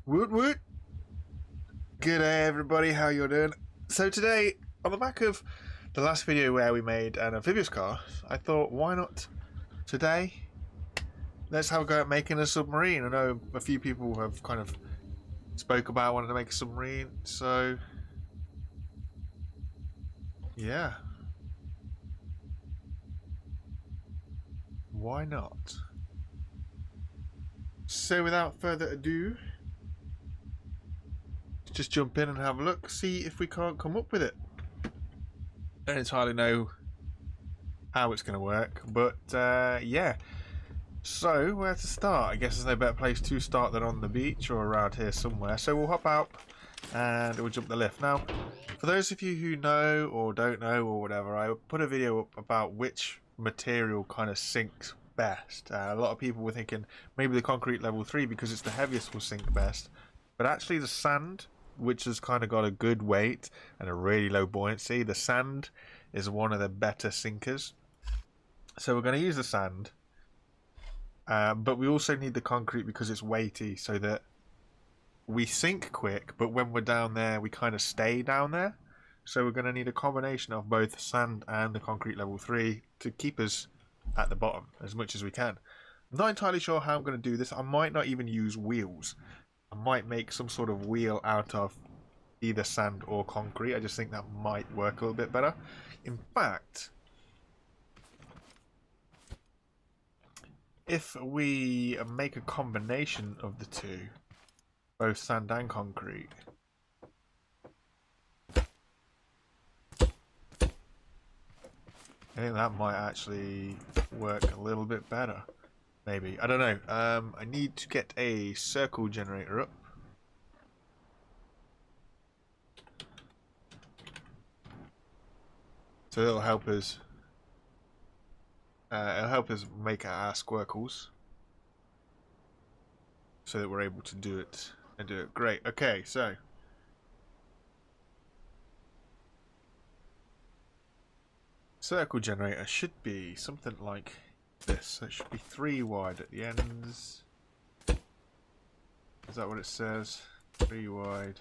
Woot woot! Good day everybody, how you doing? So today, on the back of the last video where we made an amphibious car, I thought why not today? Let's have a go at making a submarine. I know a few people have kind of spoke about wanting to make a submarine, so yeah. Why not? So without further ado, just jump in and have a look, see if we can't come up with it. Don't entirely know how it's going to work, but yeah. So where to start? I guess there's no better place to start than on the beach or around here somewhere. So we'll hop out and we'll jump the lift. Now, for those of you who know or don't know or whatever, I put a video up about which material kind of sinks best. A lot of people were thinking maybe the concrete level 3 because it's the heaviest will sink best, but actually the sand, which has kind of got a good weight and a really low buoyancy, the sand is one of the better sinkers. So we're going to use the sand, but we also need the concrete because it's weighty, so that we sink quick, but when we're down there we kind of stay down there. So we're going to need a combination of both sand and the concrete level 3 to keep us at the bottom as much as we can. I'm not entirely sure how I'm going to do this. I might not even use wheels. I might make some sort of wheel out of either sand or concrete. I just think that might work a little bit better. In fact, if we make a combination of the two, both sand and concrete, I think that might actually work a little bit better. Maybe. I don't know. I need to get a circle generator up. So it'll help us. It'll help us make our squircles, so that we're able to do it and do it. Great. Okay, so circle generator should be something like this. So it should be 3 wide at the ends. Is that what it says? 3 wide.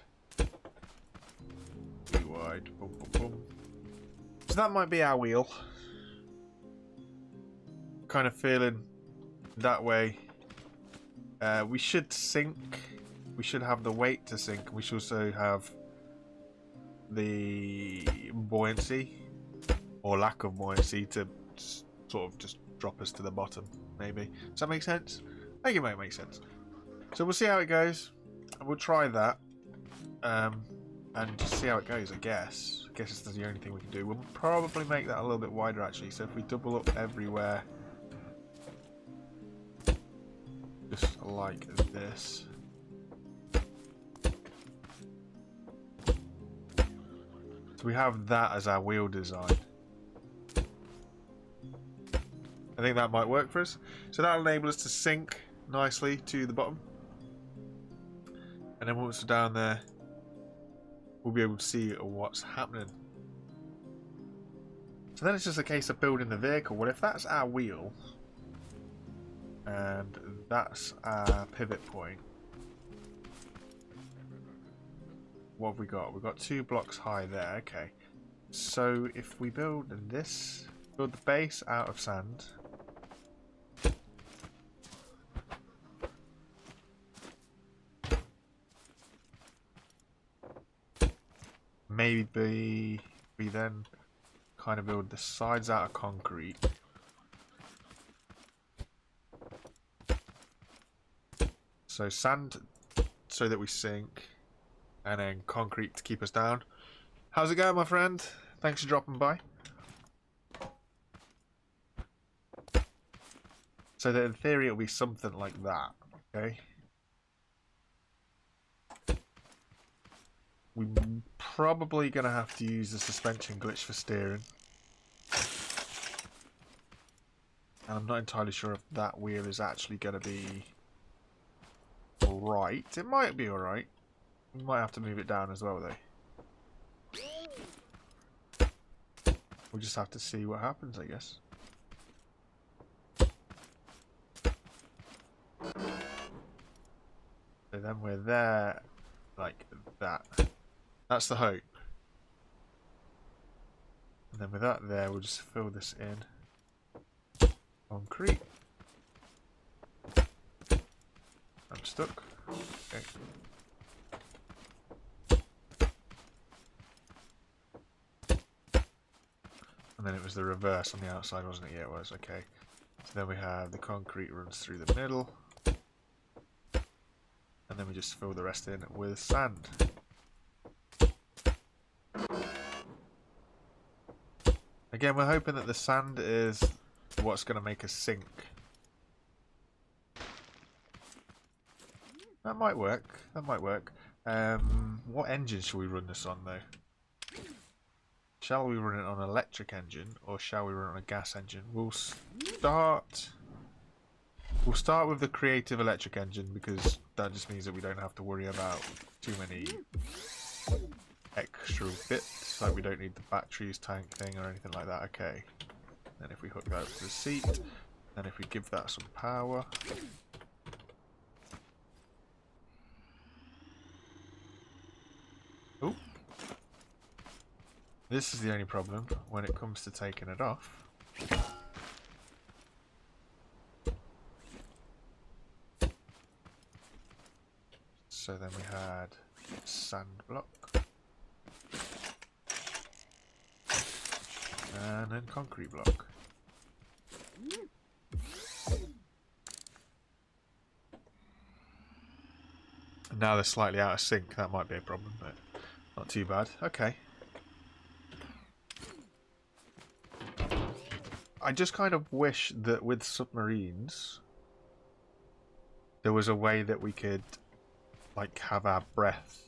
3 wide. Boom, boom, boom. So that might be our wheel. Kind of feeling that way. We should sink. We should have the weight to sink. We should also have the buoyancy or lack of buoyancy to sort of just drop us to the bottom, maybe. Does that make sense? I think it might make sense. So we'll see how it goes. We'll try that. And just see how it goes, I guess. I guess it's the only thing we can do. We'll probably make that a little bit wider, actually. So if we double up everywhere, just like this. So we have that as our wheel design. I think that might work for us. So that'll enable us to sink nicely to the bottom. And then once we're down there, we'll be able to see what's happening. So then it's just a case of building the vehicle. Well, if that's our wheel, and that's our pivot point, what have we got? We've got 2 blocks high there. Okay. So if we build this, build the base out of sand. Maybe we then kind of build the sides out of concrete. So sand so that we sink, and then concrete to keep us down. How's it going, my friend? Thanks for dropping by. So that in theory it'll be something like that, okay? We're probably going to have to use the suspension glitch for steering. And I'm not entirely sure if that wheel is actually going to be alright. It might be alright. We might have to move it down as well, though. We'll just have to see what happens, I guess. So then when we're there, like that. That's the hope. And then with that there, we'll just fill this in. Concrete. I'm stuck. Okay. And then it was the reverse on the outside, wasn't it? Yeah, it was. Okay. So then we have the concrete runs through the middle. And then we just fill the rest in with sand. Again, we're hoping that the sand is what's going to make us sink. That might work. That might work. What engine shall we run this on, though? Shall we run it on an electric engine, or shall we run it on a gas engine? We'll start with the creative electric engine, because that just means that we don't have to worry about too many extra bits, like we don't need the batteries tank thing or anything like that. Okay. Then if we hook that up to the seat, then if we give that some power. Oh. This is the only problem when it comes to taking it off. So then we had sand block. And then concrete block. And now they're slightly out of sync. That might be a problem, but not too bad. Okay. I just kind of wish that with submarines there was a way that we could like have our breath,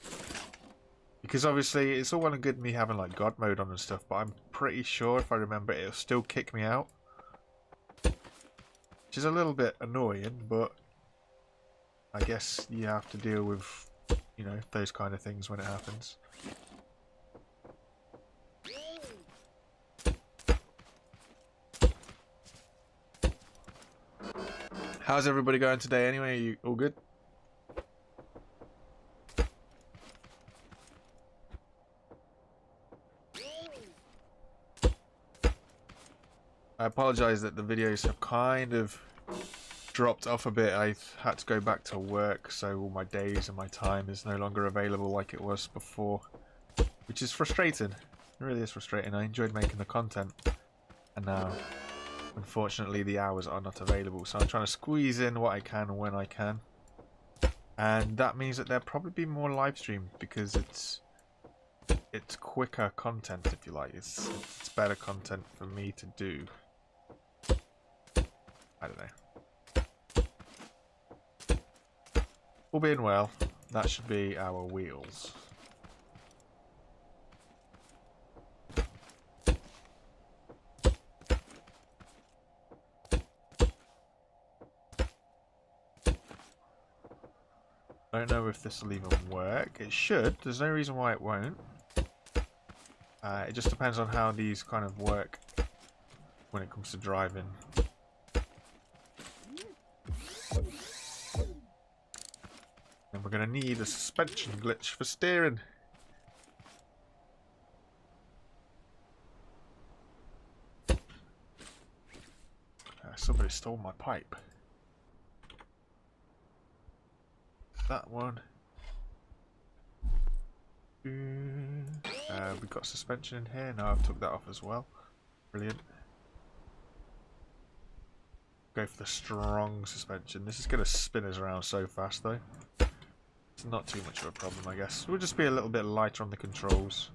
because obviously it's all well and good me having like God mode on and stuff, but I'm pretty sure if I remember it'll still kick me out, which is a little bit annoying, but I guess you have to deal with, you know, those kind of things when it happens. How's everybody going today anyway? Are you all good? I apologise that the videos have kind of dropped off a bit. I've had to go back to work, so all my days and my time is no longer available like it was before, which is frustrating. It really is frustrating. I enjoyed making the content, and now unfortunately the hours are not available, so I'm trying to squeeze in what I can when I can, and that means that there'll probably be more live streams because it's quicker content, if you like. It's better content for me to do. I don't know. All being well, that should be our wheels. I don't know if this will even work. It should. There's no reason why it won't. It just depends on how these kind of work when it comes to driving. And we're going to need a suspension glitch for steering. Somebody stole my pipe. That one. We've got suspension in here. No, I've took that off as well. Brilliant. Go for the strong suspension. This is going to spin us around so fast though. It's not too much of a problem, I guess. We'll just be a little bit lighter on the controls.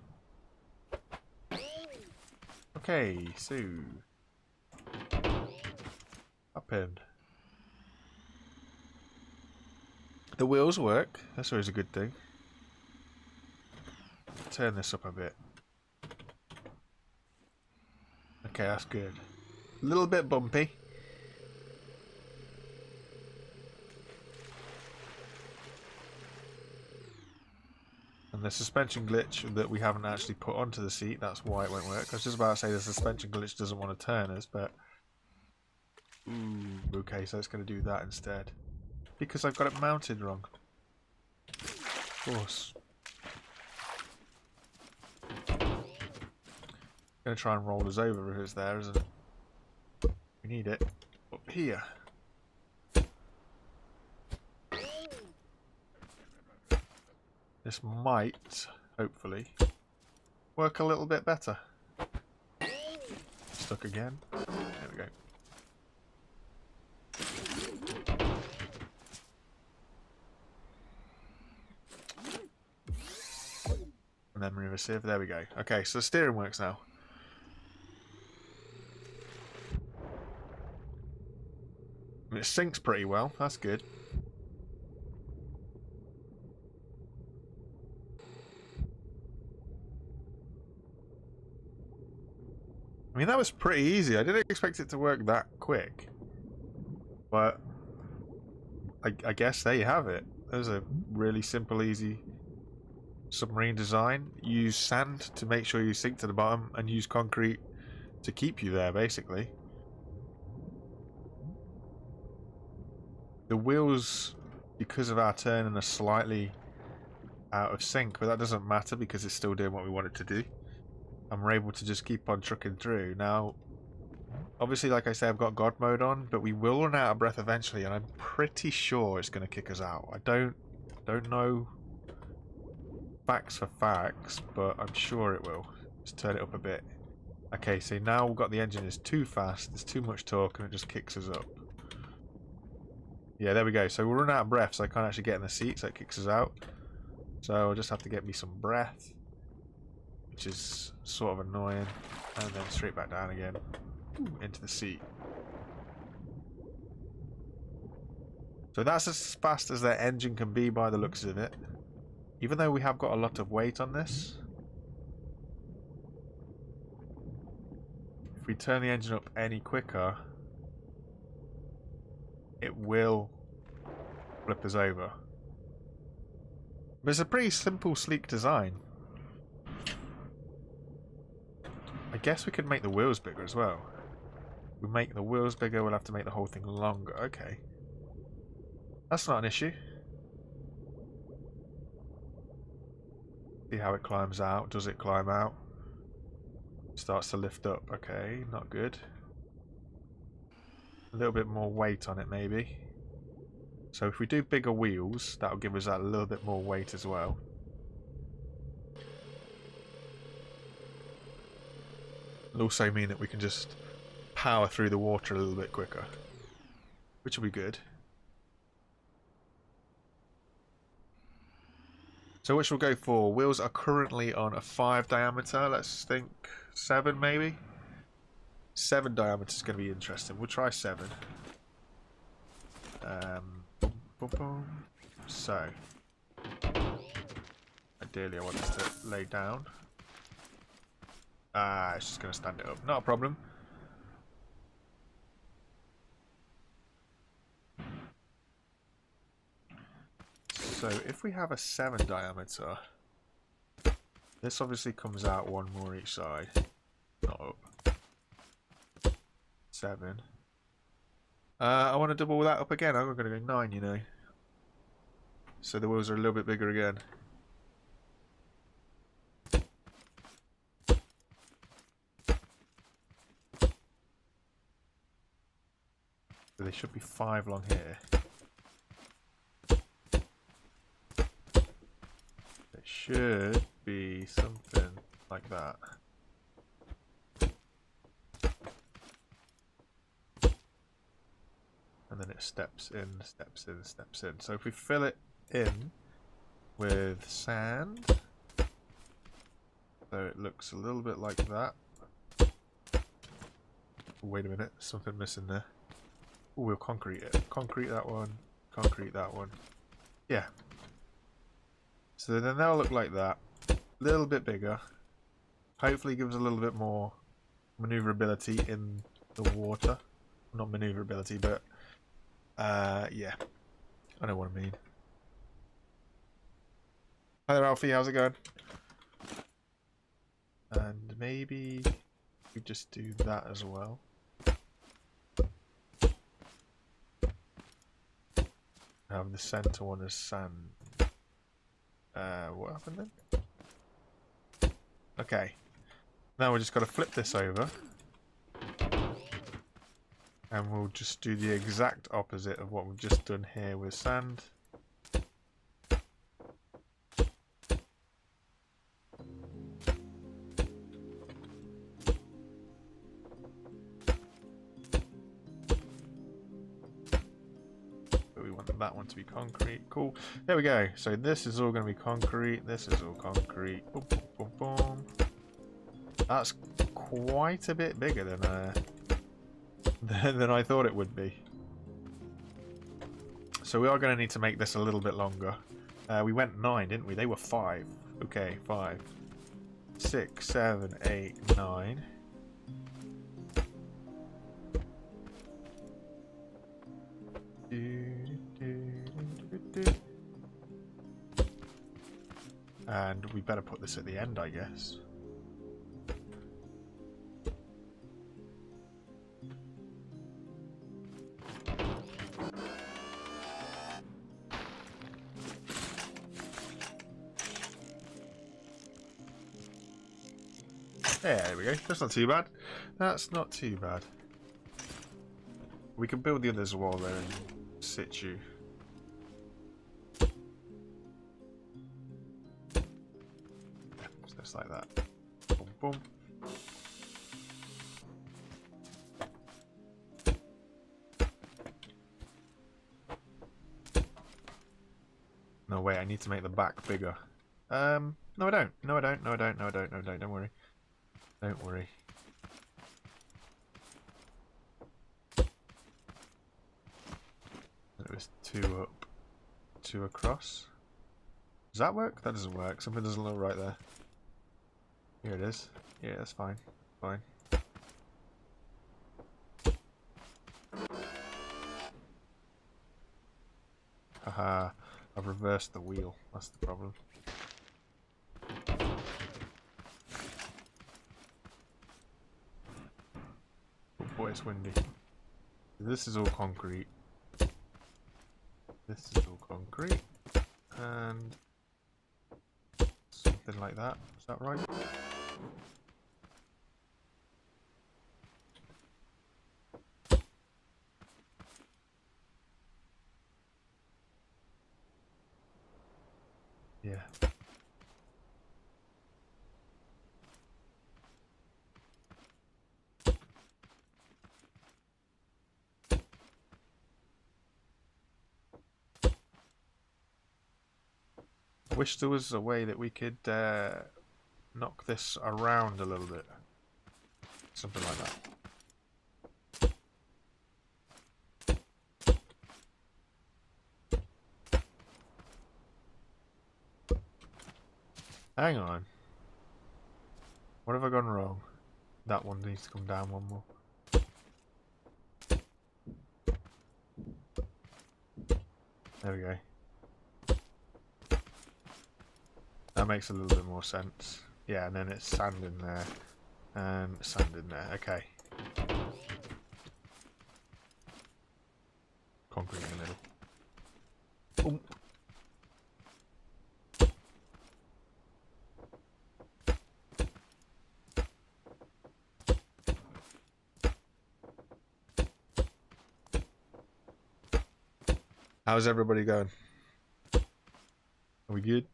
Okay, so up in. The wheels work. That's always a good thing. Turn this up a bit. Okay, that's good. A little bit bumpy. And the suspension glitch that we haven't actually put onto the seat, that's why it won't work. I was just about to say the suspension glitch doesn't want to turn us, but... Ooh, okay, so it's going to do that instead. Because I've got it mounted wrong. course. Gonna try and roll us over if it's there, isn't it? We need it up here. This might, hopefully, work a little bit better. Stuck again. There we go. And then move a sieve. There we go. Okay, so the steering works now. It sinks pretty well. That's good. I mean, that was pretty easy. I didn't expect it to work that quick. But I guess there you have it. There's a really simple, easy submarine design. Use sand to make sure you sink to the bottom, and use concrete to keep you there, basically. The wheels, because of our turning, are slightly out of sync, but that doesn't matter because it's still doing what we want it to do. And we're able to just keep on trucking through. Now, obviously, like I said, I've got God mode on, but we will run out of breath eventually, and I'm pretty sure it's going to kick us out. I don't know facts for facts, but I'm sure it will. Let's turn it up a bit. Okay, so now we've got the engine is too fast, there's too much torque, and it just kicks us up. Yeah, there we go. So we'll run out of breath, so I can't actually get in the seat, so it kicks us out. So I'll just have to get me some breath, which is sort of annoying, and then straight back down again into the seat. So that's as fast as their engine can be by the looks of it. Even though we have got a lot of weight on this, if we turn the engine up any quicker, it will flip us over. But it's a pretty simple, sleek design. I guess we could make the wheels bigger as well. If we make the wheels bigger, we'll have to make the whole thing longer. Okay. That's not an issue. See how it climbs out. Does it climb out? Starts to lift up. Okay, not good. A little bit more weight on it, maybe. So if we do bigger wheels, that'll give us that a little bit more weight as well. It'll also mean that we can just power through the water a little bit quicker, which will be good. So which we'll go for? Wheels are currently on a 5 diameter. Let's think 7 maybe. 7 diameter is going to be interesting. We'll try 7. Boom, boom, boom. So, ideally I want this to lay down. It's just going to stand it up. Not a problem. So if we have a 7 diameter, this obviously comes out 1 more each side. Not up. 7. I want to double that up again. I'm going to go 9, you know. So the wheels are a little bit bigger again. So they should be 5 long here. It should be something like that. And then it steps in, steps in, steps in. So if we fill it in with sand, so it looks a little bit like that. Wait a minute, something missing there. Ooh, we'll concrete it. Concrete that one, concrete that one. Yeah. So then they'll look like that. A little bit bigger. Hopefully gives a little bit more maneuverability in the water. Not maneuverability, but yeah. I know what I mean. Hi there, Alfie. How's it going? And maybe we just do that as well. Have the center one as sand. What happened then? Okay. Now we just got to flip this over. And we'll just do the exact opposite of what we've just done here with sand. But we want that one to be concrete. Cool. There we go. So this is all going to be concrete. This is all concrete. Boom, boom, boom, boom. That's quite a bit bigger than I thought it would be. So we are going to need to make this a little bit longer. We went 9, didn't we? They were 5. Okay, 5, 6, 7, 8, 9. And we better put this at the end, I guess. There we go. That's not too bad. That's not too bad. We can build the others while they're in situ. Just like that. Boom, boom. No, wait, I need to make the back bigger. No, I don't. No, I don't. No, I don't. No, I don't. No, I don't. Don't worry. Don't worry. It was 2 up, 2 across. Does that work? That doesn't work. Something doesn't look right there. Here it is. Yeah, that's fine. Fine. Haha, I've reversed the wheel. That's the problem. Oh boy, it's windy. This is all concrete. This is all concrete. And something like that. Is that right? Yeah. I wish there was a way that we could knock this around a little bit. Something like that. Hang on. What have I gone wrong? That one needs to come down one more. There we go. That makes a little bit more sense. Yeah, and then it's sand in there. And sand in there. Okay. Concrete in the middle. Boom. How's everybody going? Are we good?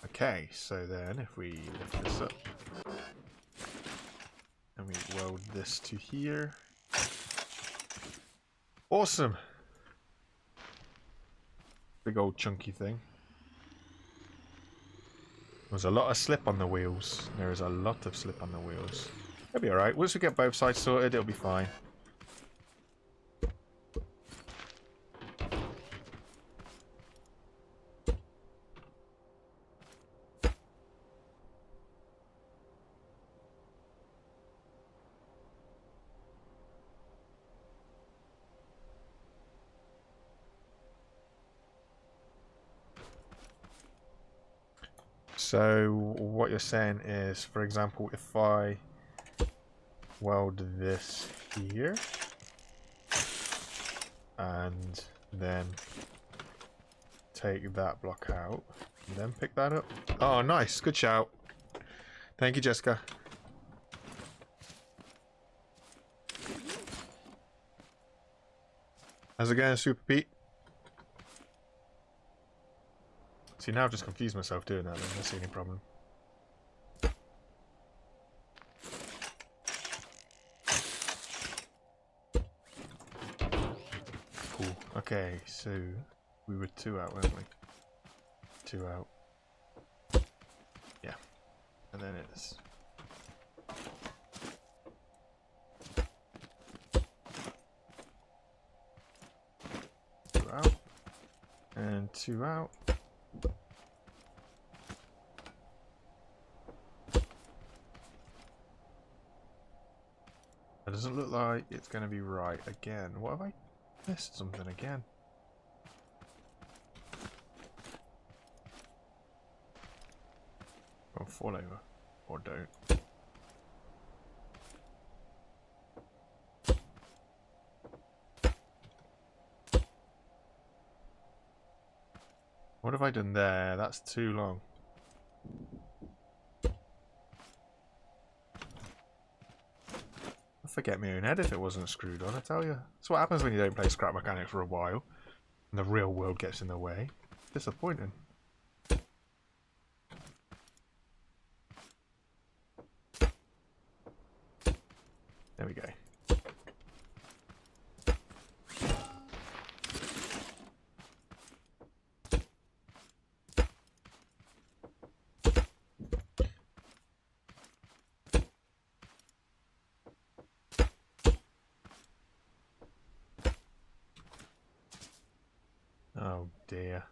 Okay, so then if we lift this up and we weld this to here. Awesome! Big old chunky thing. There's a lot of slip on the wheels. There is a lot of slip on the wheels. It'll be alright. Once we get both sides sorted, it'll be fine. So what you're saying is, for example, if I weld this here and then take that block out and then pick that up. Oh, nice. Good shout. Thank you, Jessica. How's it going, Super Pete? See, now I've just confused myself doing that. I don't see any problem. Cool. Okay, so we were 2 out, weren't we? 2 out. Yeah. And then it's... out. And 2 out. It doesn't look like it's going to be right again. What have I missed? Something again? Or fall over. Or don't. What have I done there? That's too long. I'd forget my own head if it wasn't screwed on, I tell you. That's what happens when you don't play Scrap Mechanics for a while. And the real world gets in the way. Disappointing. There we go. Oh dear.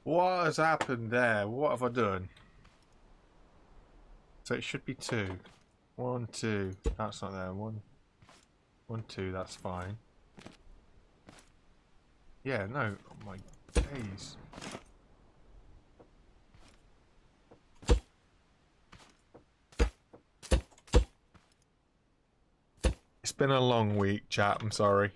What has happened there? What have I done? So it should be 2. 1, 2. That's not there. 1, 1, 2. That's fine. Yeah, no. Oh my days. It's been a long week, chat. I'm sorry.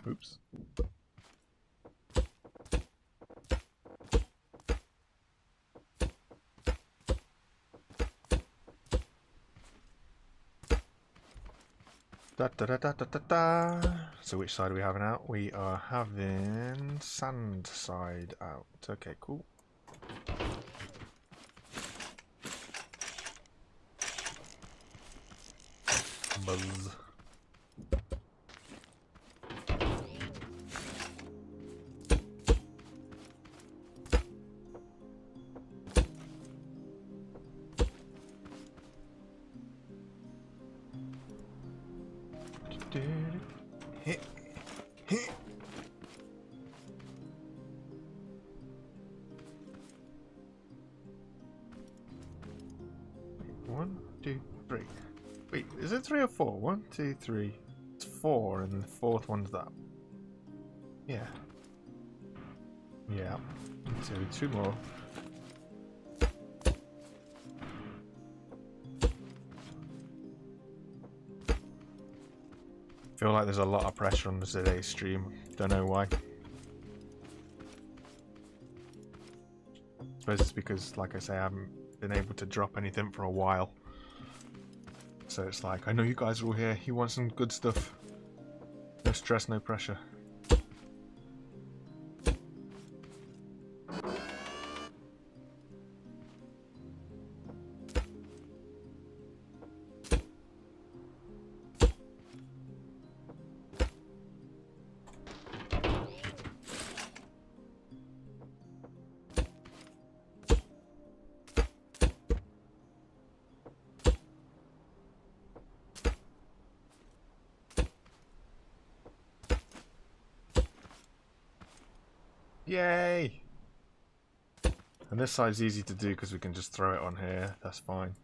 Oops. Da, da, da, da, da, da, da. So which side are we having out? We are having sand side out. Okay, cool. Buzz. Hit. Hit. 1, 2, 3. Wait, is it 3 or 4? 1, 2, 3. It's 4, and the 4th one's that. Yeah. Yeah. So 2 more. I feel like there's a lot of pressure on today's stream. Don't know why. I suppose it's because, like I say, I haven't been able to drop anything for a while. So it's like, I know you guys are all here. You want some good stuff. No stress, no pressure. Yay! And this side's easy to do because we can just throw it on here. That's fine.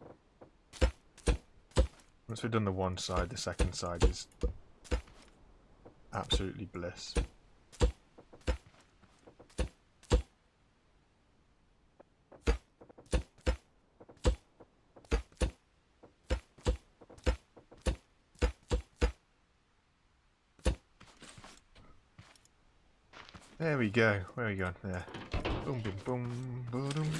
Once we've done the one side, the second side is absolutely bliss. There we go. Where are we going? There. Boom, boom, boom, boom.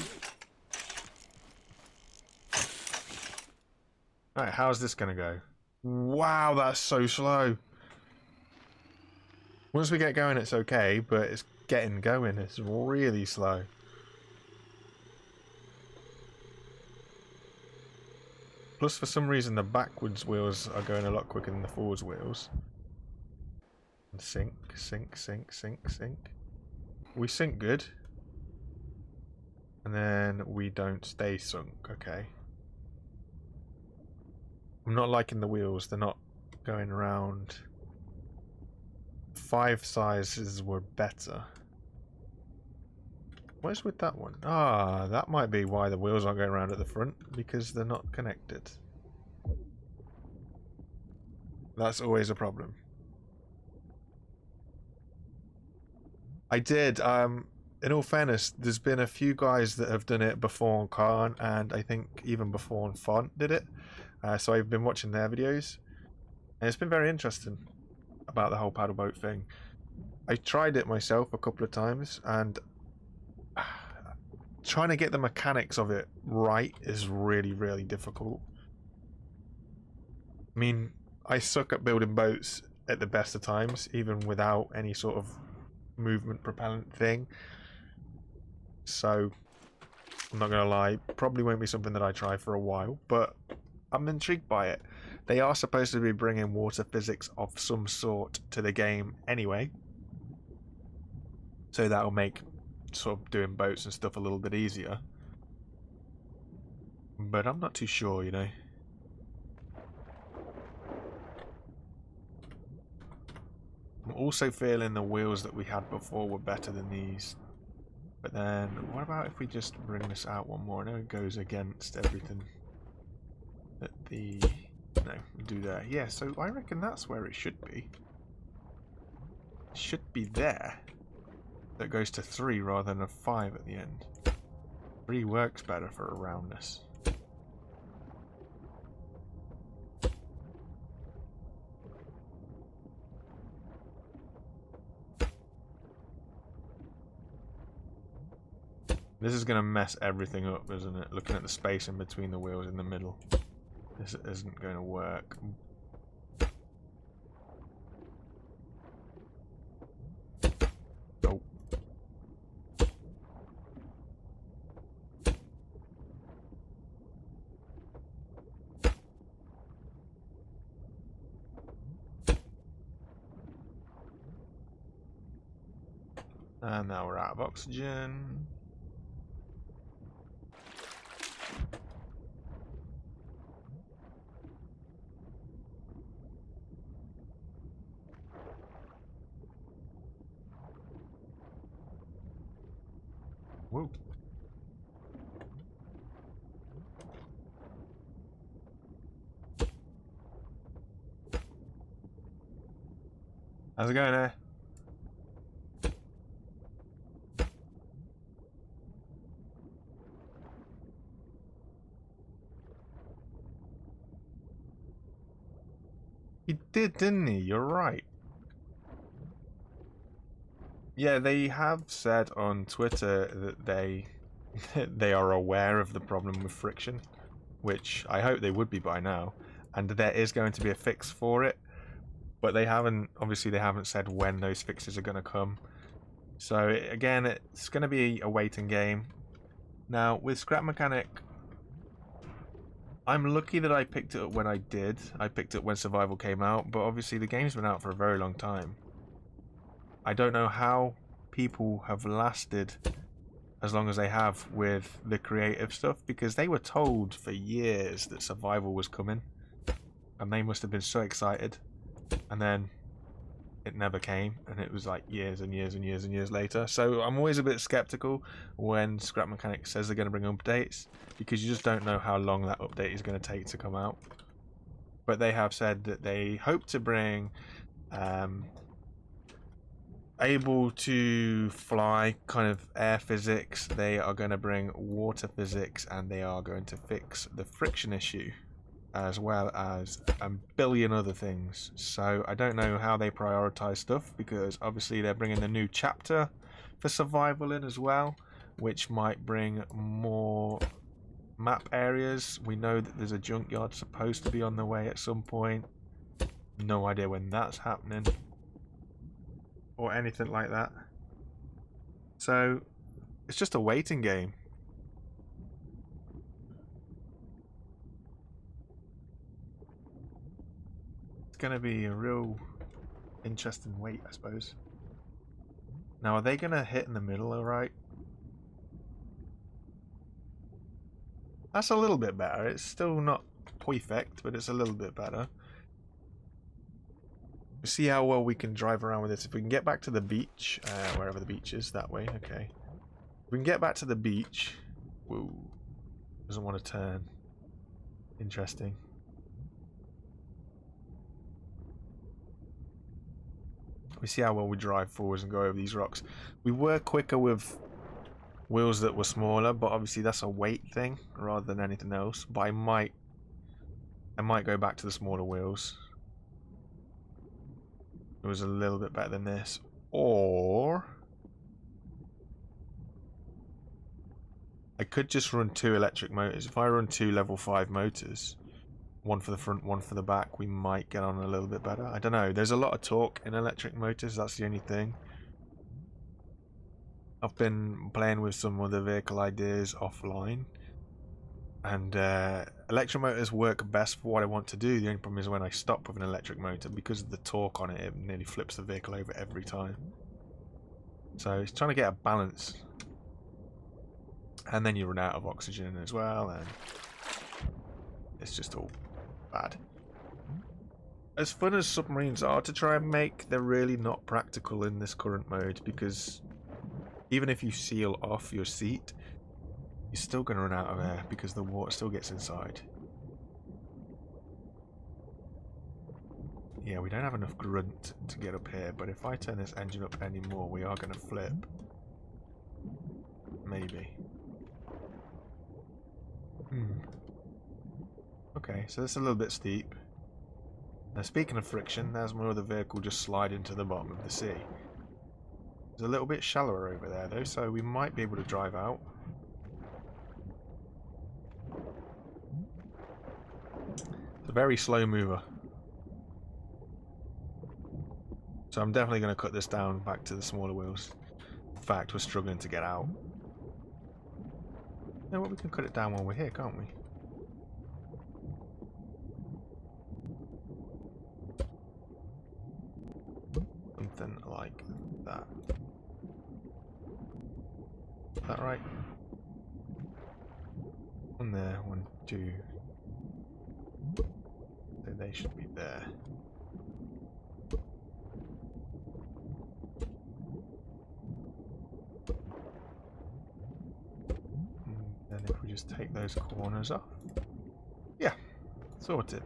Right, how's this going to go? Wow, that's so slow. Once we get going, it's okay, but it's getting going. It's really slow. Plus, for some reason, the backwards wheels are going a lot quicker than the forwards wheels. And sink, sink, sink, sink, sink. We sink good. And then we don't stay sunk, okay. I'm not liking the wheels, they're not going around. 5 sizes were better. What is with that one? Ah, that might be why the wheels aren't going around at the front, because they're not connected. That's always a problem. I did. In all fairness, there's been a few guys that have done it before on Khan, and I think even before on Font did it. So I've been watching their videos, and it's been very interesting about the whole paddle boat thing. I tried it myself a couple of times, and trying to get the mechanics of it right is really, really difficult. I mean, I suck at building boats at the best of times, even without any sort of movement propellant thing. So I'm not gonna lie, probably won't be something that I try for a while, but I'm intrigued by it. They are supposed to be bringing water physics of some sort to the game anyway, so that'll make sort of doing boats and stuff a little bit easier, but I'm not too sure, you know. I'm also feeling the wheels that we had before were better than these. But then, what about if we just bring this out one more? I know it goes against everything that the... No, do there. Yeah, so I reckon that's where it should be. It should be there. That goes to 3 rather than a 5 at the end. 3 works better for a roundness. This is going to mess everything up, isn't it? Looking at the space in between the wheels in the middle. This isn't going to work. Oh. And now we're out of oxygen. Whoa. How's it going there? He did, didn't he? You're right. Yeah, they have said on Twitter that they are aware of the problem with friction, which I hope they would be by now, and there is going to be a fix for it, but they haven't said when those fixes are going to come. So again, it's going to be a waiting game. Now with Scrap Mechanic, I'm lucky that I picked it up when I did. I picked it when Survival came out, but obviously the game's been out for a very long time. I don't know how people have lasted as long as they have with the creative stuff, because they were told for years that Survival was coming, and they must have been so excited, and then it never came, and it was like years and years and years and years later. So I'm always a bit skeptical when Scrap Mechanics says they're going to bring updates, because you just don't know how long that update is going to take to come out. But they have said that they hope to bring able to fly kind of air physics, they are going to bring water physics, and they are going to fix the friction issue, as well as a billion other things. So I don't know how they prioritize stuff, because obviously they're bringing a new chapter for survival in as well, which might bring more map areas. We know that there's a junkyard supposed to be on the way at some point. No idea when that's happening or anything like that. So it's just a waiting game. It's going to be a real interesting wait, I suppose. Now, are they going to hit in the middle, alright? That's a little bit better. It's still not perfect, but it's a little bit better. We'll see how well we can drive around with this. If we can get back to the beach, wherever the beach is, that way, okay. If we can get back to the beach... Whoa. Doesn't want to turn. Interesting. We see how well we drive forwards and go over these rocks. We were quicker with wheels that were smaller, but obviously that's a weight thing rather than anything else. But I might go back to the smaller wheels. It was a little bit better than this. Or I could just run 2 electric motors. If I run 2 level 5 motors, one for the front, one for the back, we might get on a little bit better. I don't know. There's a lot of torque in electric motors. That's the only thing. I've been playing with some other vehicle ideas offline, and electric motors work best for what I want to do. The only problem is when I stop with an electric motor, because of the torque on it, it nearly flips the vehicle over every time. So it's trying to get a balance. And then you run out of oxygen as well, and it's just all bad. As fun as submarines are to try and make, they're really not practical in this current mode, because even if you seal off your seat, you're still going to run out of air because the water still gets inside. Yeah, we don't have enough grunt to get up here, but if I turn this engine up anymore, we are going to flip. Maybe. Okay, so that's a little bit steep. Now, speaking of friction, there's my other vehicle just slide into the bottom of the sea. It's a little bit shallower over there, though, so we might be able to drive out. It's a very slow mover. So I'm definitely going to cut this down back to the smaller wheels. In fact, we're struggling to get out. You know what, we can cut it down while we're here, can't we? Something like that. Is that right? 1 there, 1, 2. So they should be there. And then if we just take those corners off. Yeah, sorted.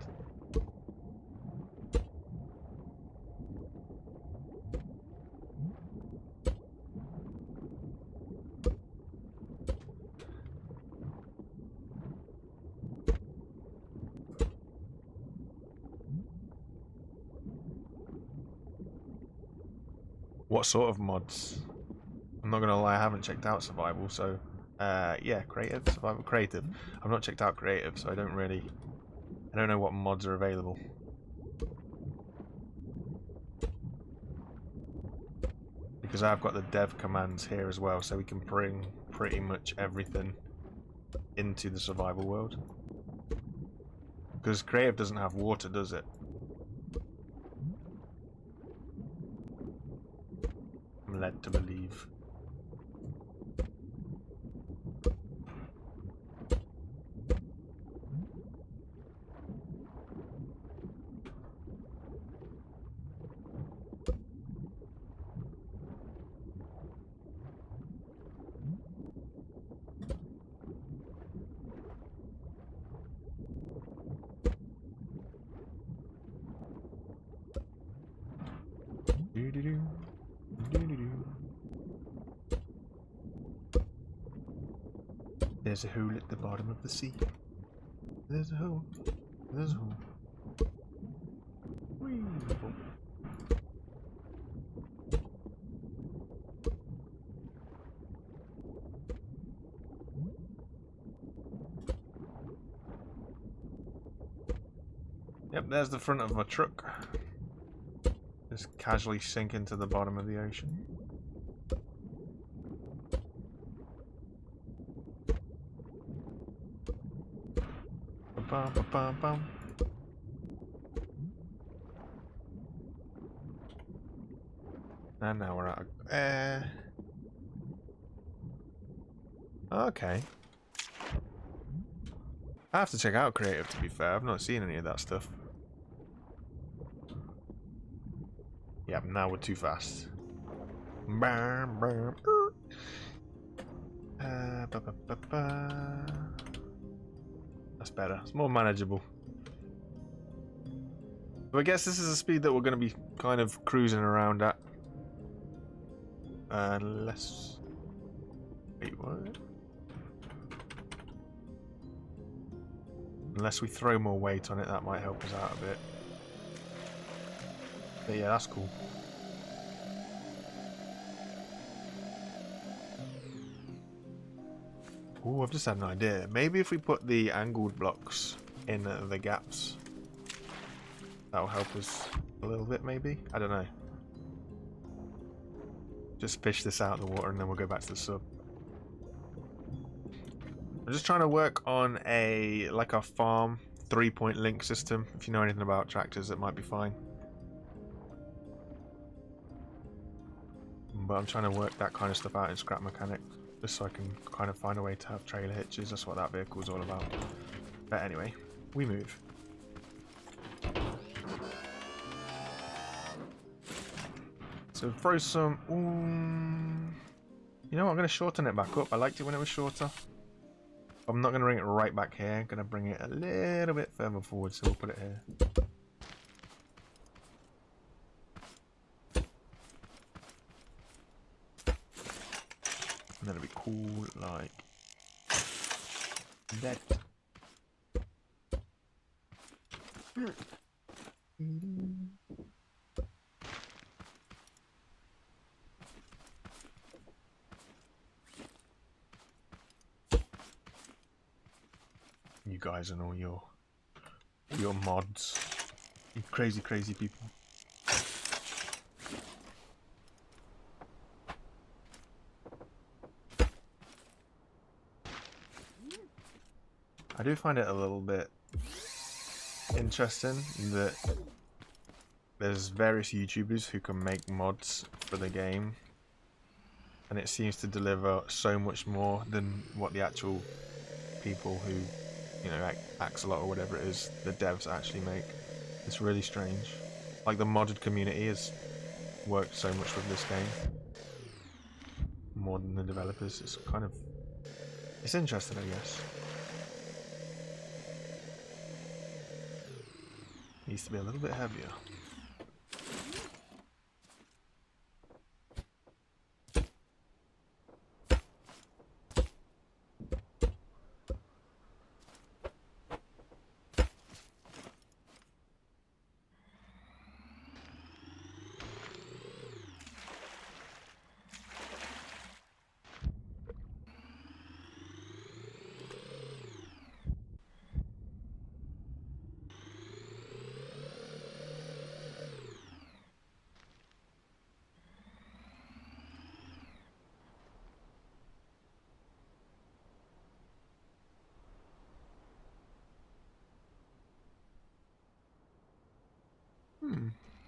What sort of mods? I'm not gonna lie, I haven't checked out survival, so yeah, creative, survival, creative. I've not checked out creative, so I don't know what mods are available. Because I've got the dev commands here as well, so we can bring pretty much everything into the survival world. Because creative doesn't have water, does it? I'm led to believe. There's a hole at the bottom of the sea. There's a hole. There's a hole. Whee! Yep, there's the front of my truck. Just casually sink into the bottom of the ocean. Bum, bum, bum, bum. And now we're out of... Okay. I have to check out creative, to be fair. I've not seen any of that stuff. Yep, now we're too fast. Bam, bam. That's better. It's more manageable. So I guess this is the speed that we're going to be kind of cruising around at. Unless... Wait, what? Unless we throw more weight on it, that might help us out a bit. But yeah, that's cool. Oh, I've just had an idea. Maybe if we put the angled blocks in the gaps, that'll help us a little bit, maybe? I don't know. Just fish this out of the water and then we'll go back to the sub. I'm just trying to work on a farm 3-point link system. If you know anything about tractors, it might be fine. But I'm trying to work that kind of stuff out in scrap mechanics, just so I can kind of find a way to have trailer hitches. That's what that vehicle is all about. But anyway, we move. So throw some... You know what, I'm going to shorten it back up. I liked it when it was shorter. I'm not going to bring it right back here. I'm going to bring it a little bit further forward, so we'll put it here. And then it'll be cool like that. You guys and all your mods. You crazy people. I do find it a little bit interesting that there's various YouTubers who can make mods for the game, and it seems to deliver so much more than what the actual people who, you know, Axolot or whatever it is, the devs actually make. It's really strange. Like, the modded community has worked so much with this game, more than the developers. It's kind of... it's interesting, I guess. Needs to be a little bit heavier.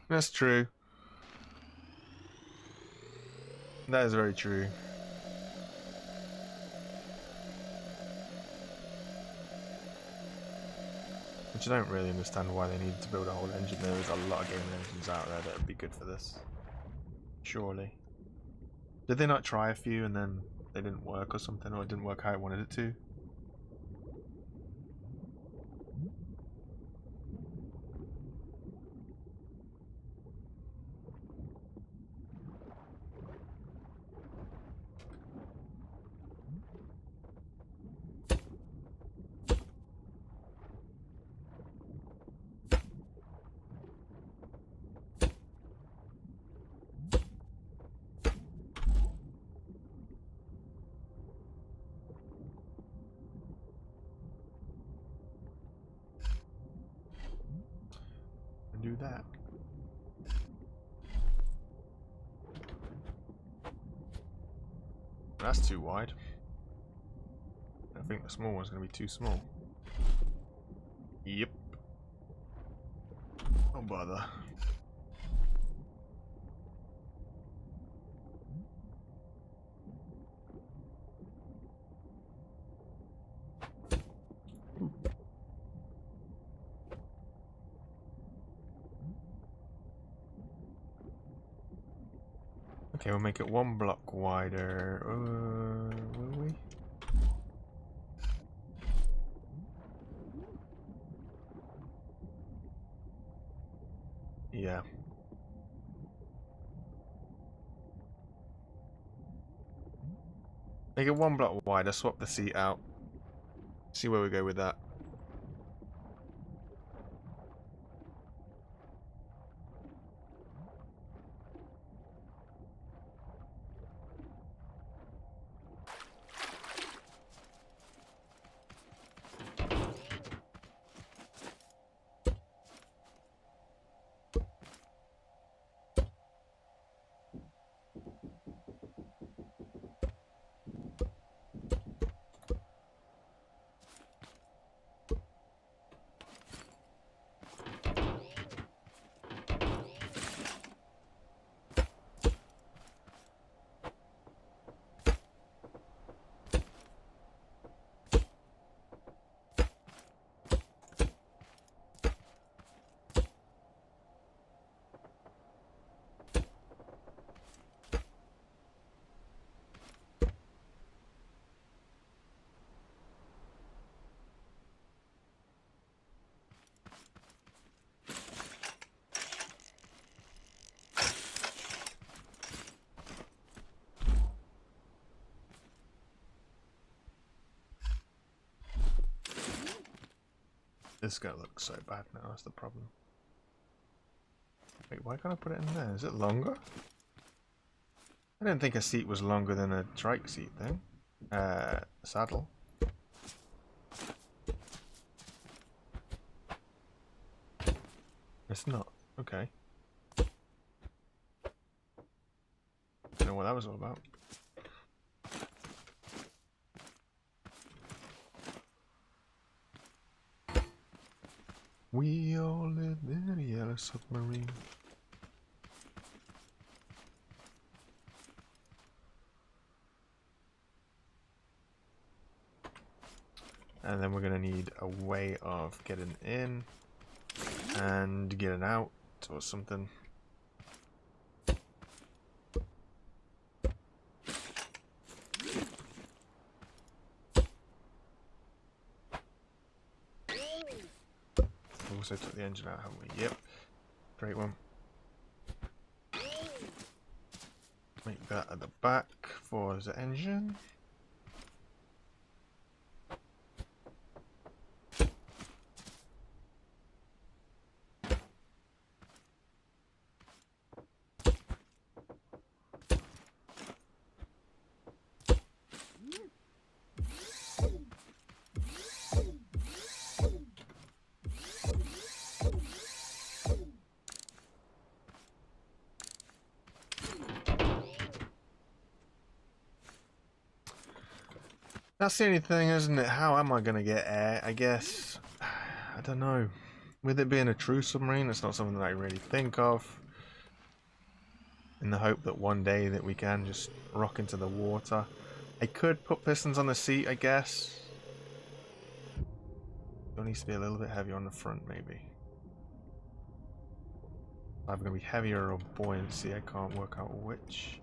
That's true. That is very true. Which I don't really understand why they needed to build a whole engine. There is a lot of gaming engines out there that would be good for this. Surely. Did they not try a few and then they didn't work or something, or it didn't work how I wanted it to? do that. That's too wide. I think the small one's going to be too small. Yep. Don't bother. Okay, we'll make it 1 block wider. Will we? Yeah. Make it 1 block wider, swap the seat out. See where we go with that. This is gonna look so bad now, that's the problem. Wait, why can't I put it in there? Is it longer? I didn't think a seat was longer than a trike seat thing. Saddle. It's not. Okay. Don't know what that was all about. We all live in a yellow submarine. And then we're going to need a way of getting in and getting out or something. Also took the engine out, haven't we? Yep. Great one. Make that at the back for the engine. That's the only thing, isn't it? How am I going to get air? I guess, I don't know. With it being a true submarine, it's not something that I really think of. In the hope that one day that we can just rock into the water. I could put pistons on the seat, I guess. It needs to be a little bit heavier on the front, maybe. Either going to be heavier or buoyancy, I can't work out which.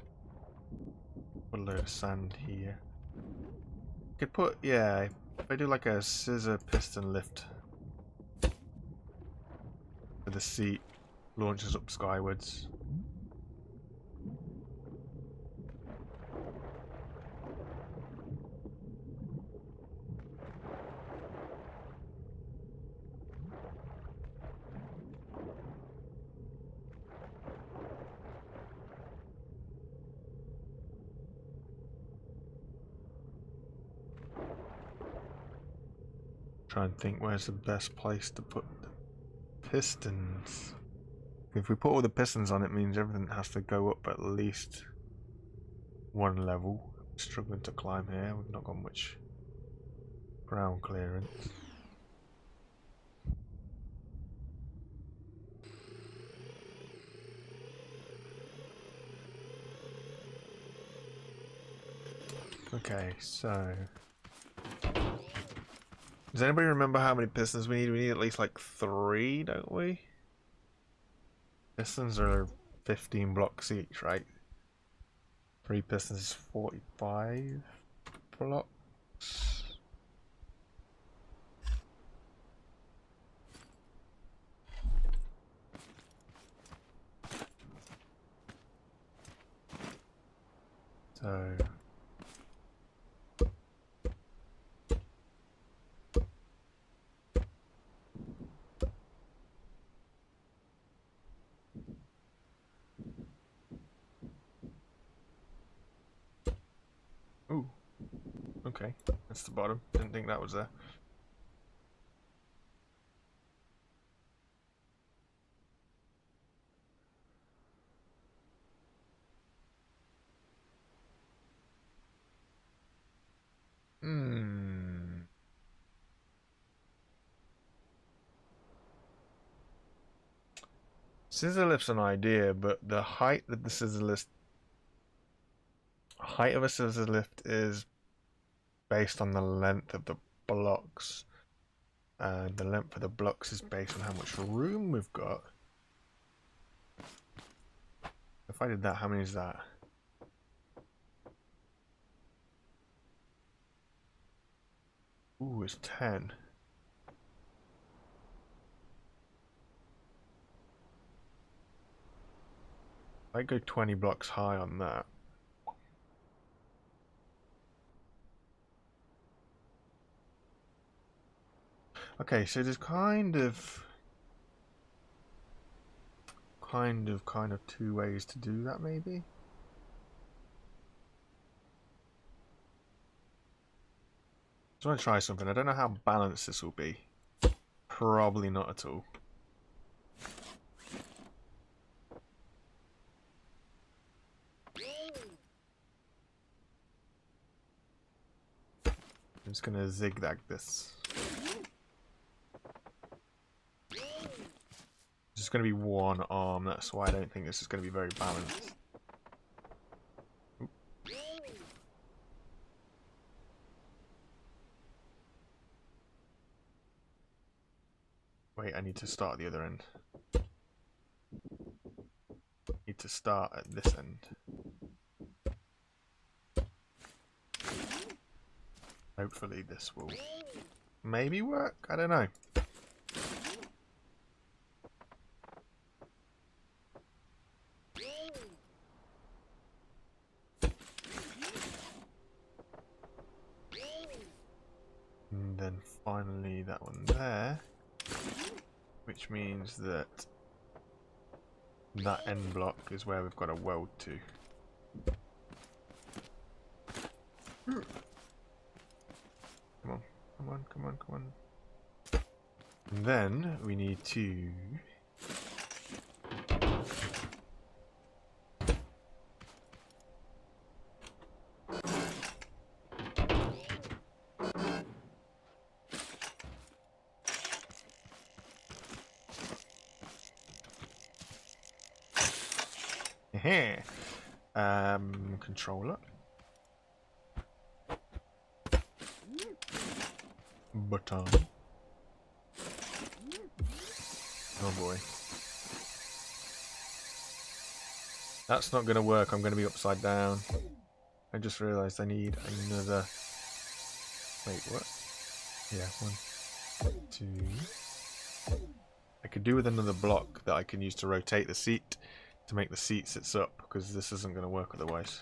Put a load of sand here. Could put, yeah, if I do like a scissor piston lift for the seat, launches up skywards. Try and think where's the best place to put the pistons. If we put all the pistons on, it means everything has to go up at least one level. I'm struggling to climb here. We've not got much ground clearance. Okay, so does anybody remember how many pistons we need? We need at least like 3, don't we? Pistons are 15 blocks each, right? 3 pistons is 45 blocks. So ooh, okay, that's the bottom. Didn't think that was there. Scissor lift's an idea, but the height of the scissor lift, height of a scissor lift is based on the length of the blocks, and the length of the blocks is based on how much room we've got. If I did that, how many is that? Ooh, it's 10. I go 20 blocks high on that. Okay, so there's kind of 2 ways to do that, maybe. I want to try something. I don't know how balanced this will be. Probably not at all. I'm just gonna zigzag this. It's just gonna be one arm, that's why I don't think this is gonna be very balanced. Oop. Wait, I need to start at the other end. Need to start at this end. Hopefully this will maybe work, I don't know. And then finally that one there, which means that that end block is where we've got to weld to. Come on, come on, come on, come on. And then we need to controller. Button. Oh boy. That's not going to work. I'm going to be upside down. I just realised I need another... Wait, what? Yeah, 1, 2... I could do with another block that I can use to rotate the seat to make the seat sits up, because this isn't going to work otherwise.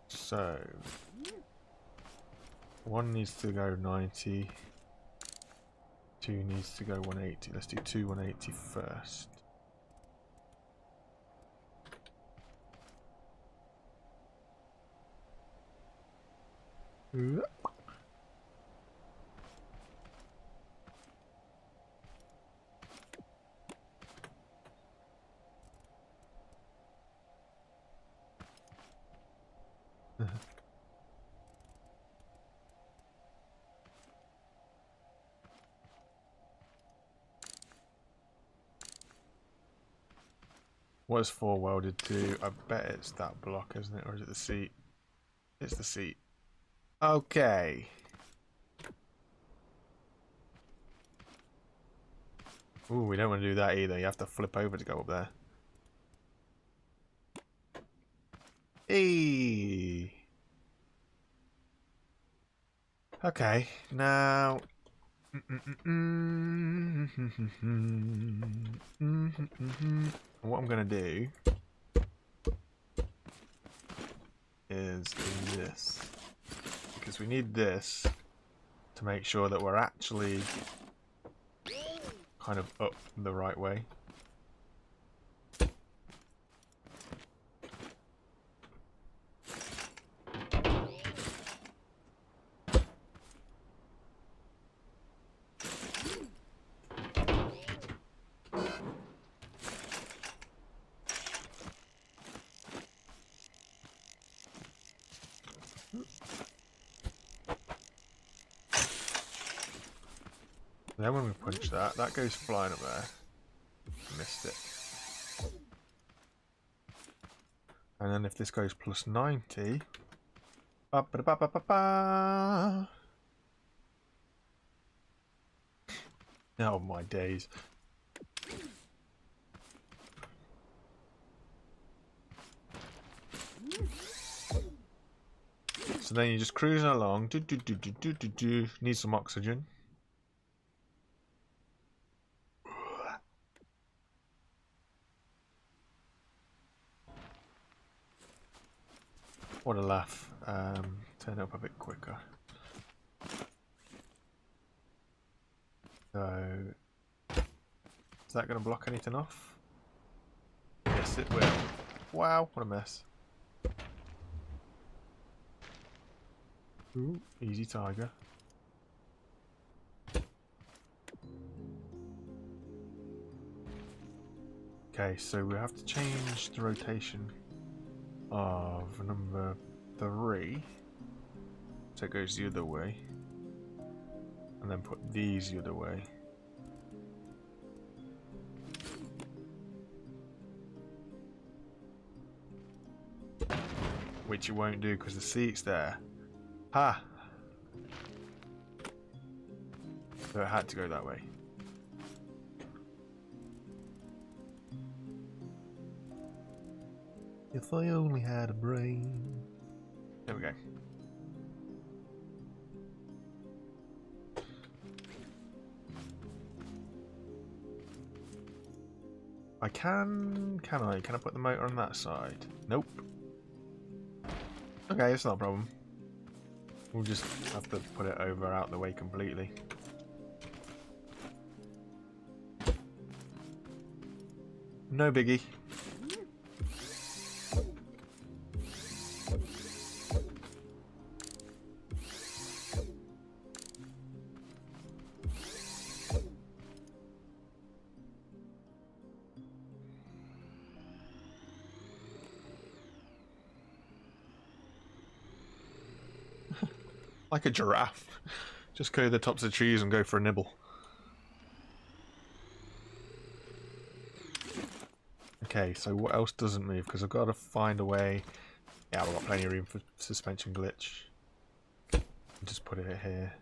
So, 1 needs to go 90, 2 needs to go 180. Let's do 2 180 first. What is 4 welded to? I bet it's that block, isn't it? Or is it the seat? It's the seat. Okay. Ooh, we don't want to do that either. You have to flip over to go up there. Hey. Okay, now. What I'm gonna do is this, because we need this to make sure that we're actually kind of up the right way. Then when we punch that, that goes flying up there. Missed it. And then if this goes plus 90... Ba -ba -ba -ba -ba -ba. Oh my days. So then you're just cruising along. Need some oxygen. What a laugh. Turn up a bit quicker. So, is that going to block anything off? Yes, it will. Wow, what a mess. Ooh, easy tiger. Okay, so we have to change the rotation of number 3 so it goes the other way, and then put these the other way. Which you won't do because the seat's there. Ha! So it had to go that way. If I only had a brain. There we go. Can I put the motor on that side? Nope. Okay, it's not a problem. We'll just have to put it over out the way completely. No biggie. Like a giraffe. Just go to the tops of the trees and go for a nibble. Okay, so what else doesn't move? Because I've got to find a way. Yeah, we've got plenty of room for suspension glitch. Just put it here.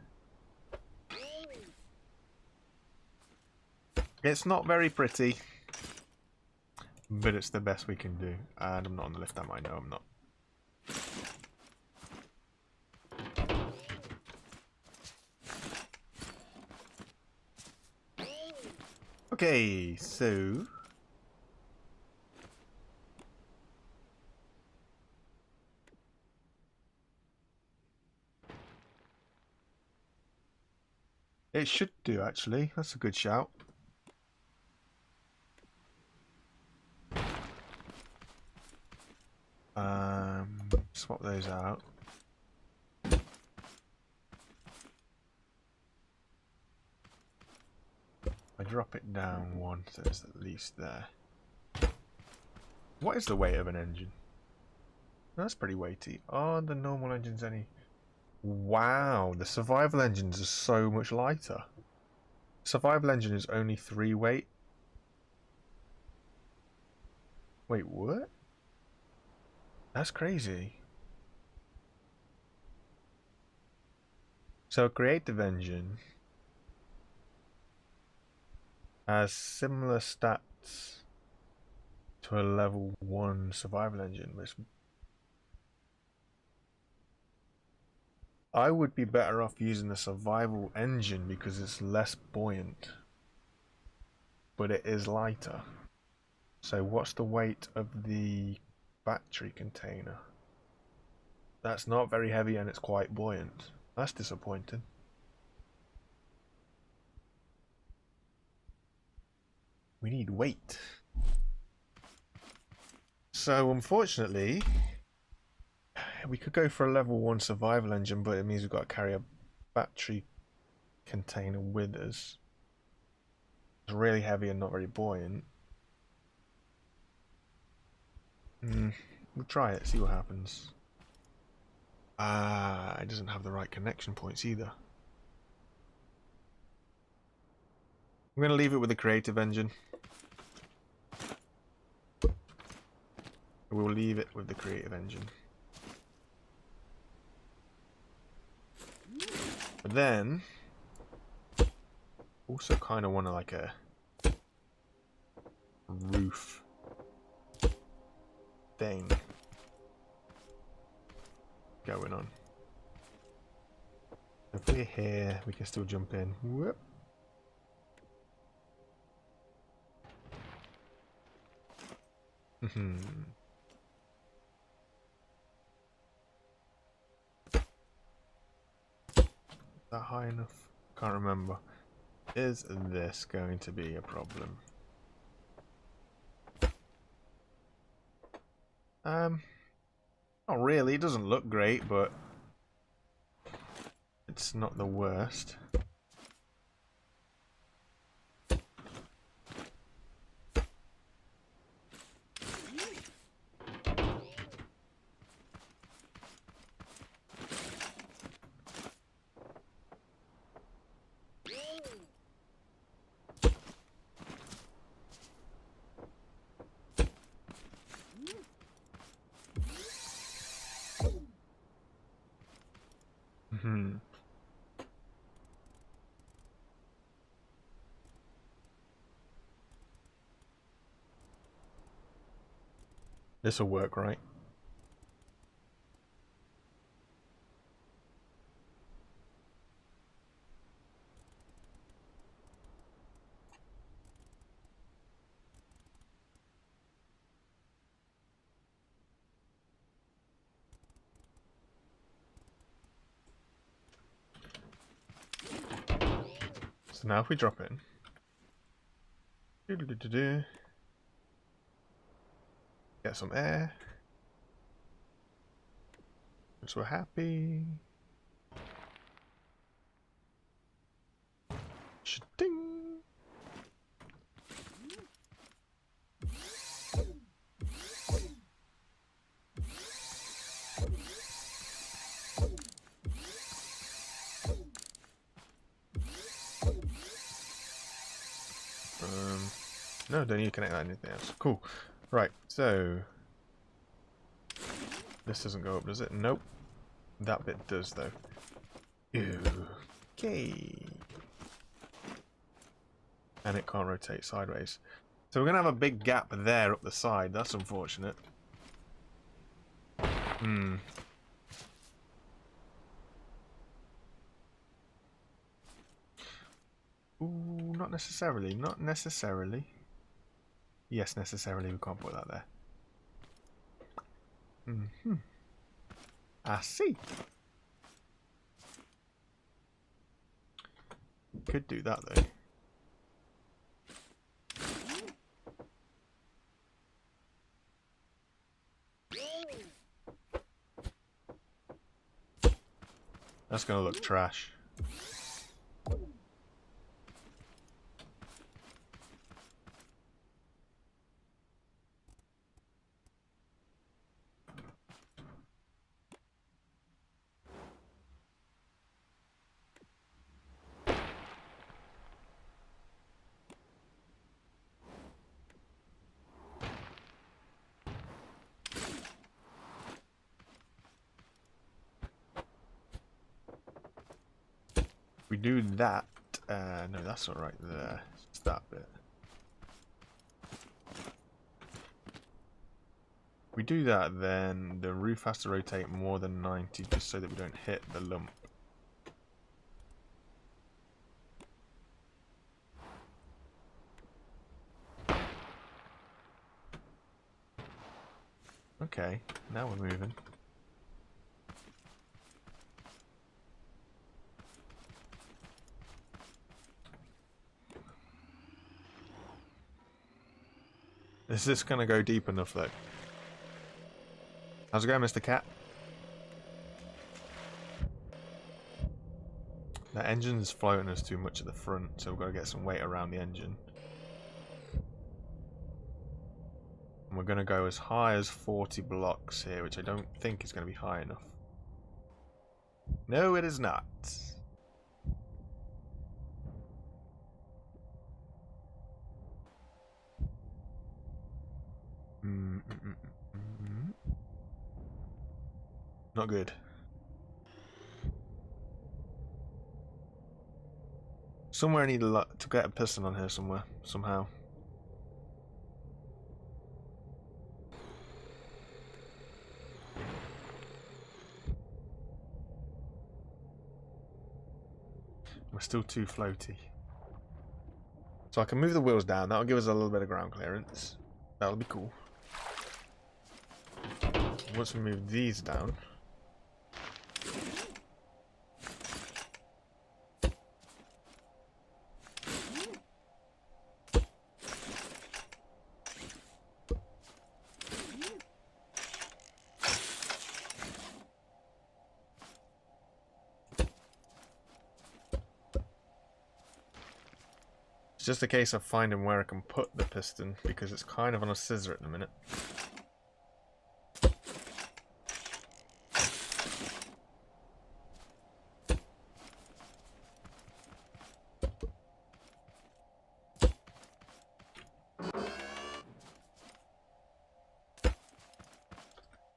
It's not very pretty, but it's the best we can do. And I'm not on the lift, am I? No, I'm not. Okay, so it should do, actually. That's a good shout. Swap those out. I drop it down one so it's at least there. What is the weight of an engine? That's pretty weighty. Are the normal engines any... Wow, the survival engines are so much lighter. Survival engine is only 3 weight. Wait, what? That's crazy. So a creative engine has similar stats to a level 1 survival engine. I would be better off using the survival engine because it's less buoyant, but it is lighter. So what's the weight of the battery container? That's not very heavy and it's quite buoyant. That's disappointing. We need weight. So unfortunately, we could go for a level 1 survival engine, but it means we've got to carry a battery container with us. It's really heavy and not very buoyant. We'll try it, see what happens. It doesn't have the right connection points either. I'm going to leave it with the creative engine. We'll leave it with the creative engine. But then, also kind of want to like a roof thing going on. If we're here, we can still jump in. Whoop. That high enough? Can't remember. Is this going to be a problem? Not really. It doesn't look great, but it's not the worst. This'll work, right? So now if we drop in, get some air, so we're happy. Ding. No, don't need to connect that to anything else. Cool. Right, so this doesn't go up, does it? Nope. That bit does, though. Okay. And it can't rotate sideways. So we're going to have a big gap there up the side. That's unfortunate. Ooh, not necessarily. Not necessarily. Yes, necessarily. We can't put that there. I see. Could do that, though. That's going to look trash. We do that. No, that's not right there. It's that bit. We do that, then the roof has to rotate more than 90 just so that we don't hit the lump. Okay, now we're moving. Is this going to go deep enough though? How's it going, Mr. Cat? The engine's floating us too much at the front, so we've got to get some weight around the engine. And we're going to go as high as 40 blocks here, which I don't think is going to be high enough. No, it is not. Not good. Somewhere I need to get a piston on here somewhere, somehow. We're still too floaty. So I can move the wheels down. That'll give us a little bit of ground clearance. That'll be cool. Once we move these down, it's just a case of finding where I can put the piston because it's kind of on a scissor at the minute.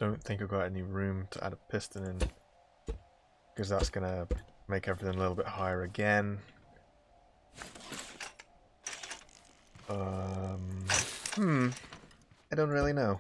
Don't think I've got any room to add a piston in because that's going to make everything a little bit higher again. I don't really know.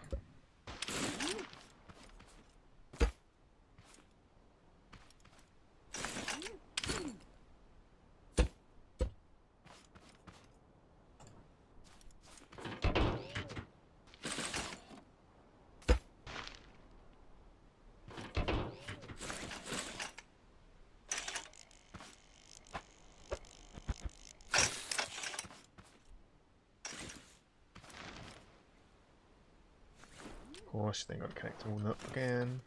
Of course, then got to connect them all up again.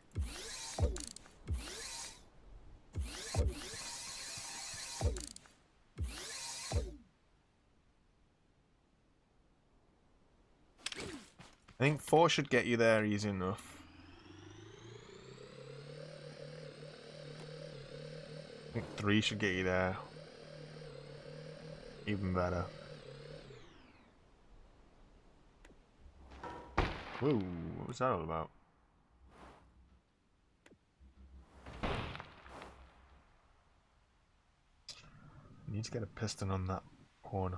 I think 4 should get you there easy enough. I think 3 should get you there even better. Whoa, what was that all about? Need to get a piston on that corner.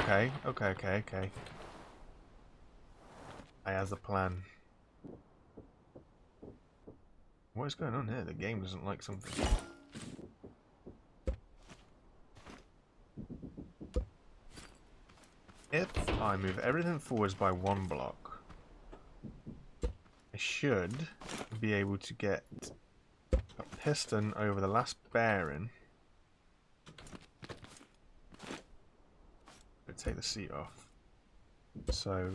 Okay. I has a plan. What is going on here? The game doesn't like something. If I move everything forwards by 1 block, I should be able to get a piston over the last bearing. Let's take the seat off. So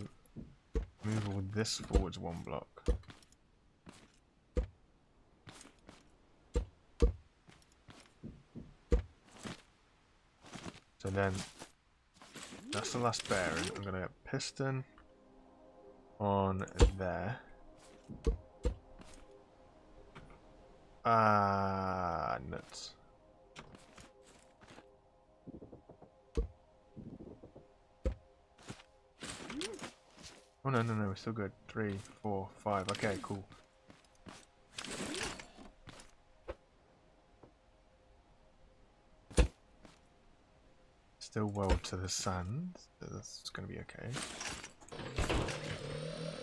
move all this forwards 1 block. So then that's the last bearing. I'm going to get piston on there. Ah, nuts. Oh no, no, no, we're still good. 3, 4, 5. Okay, cool. Still well to the sand, so that's going to be okay.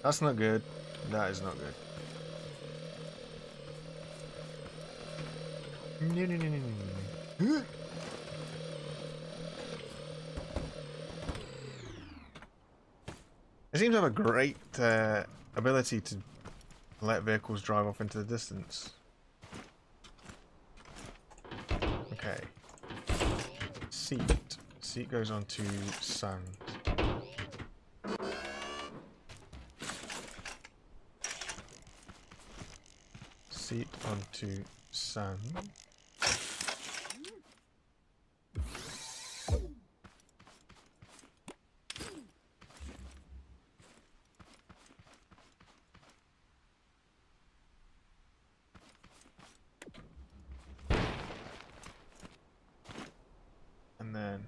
That's not good. That is not good. No, no, no, no, no, no. It seems to have a great ability to let vehicles drive off into the distance. Okay. Seat. Seat goes onto sand. Seat onto sand. And then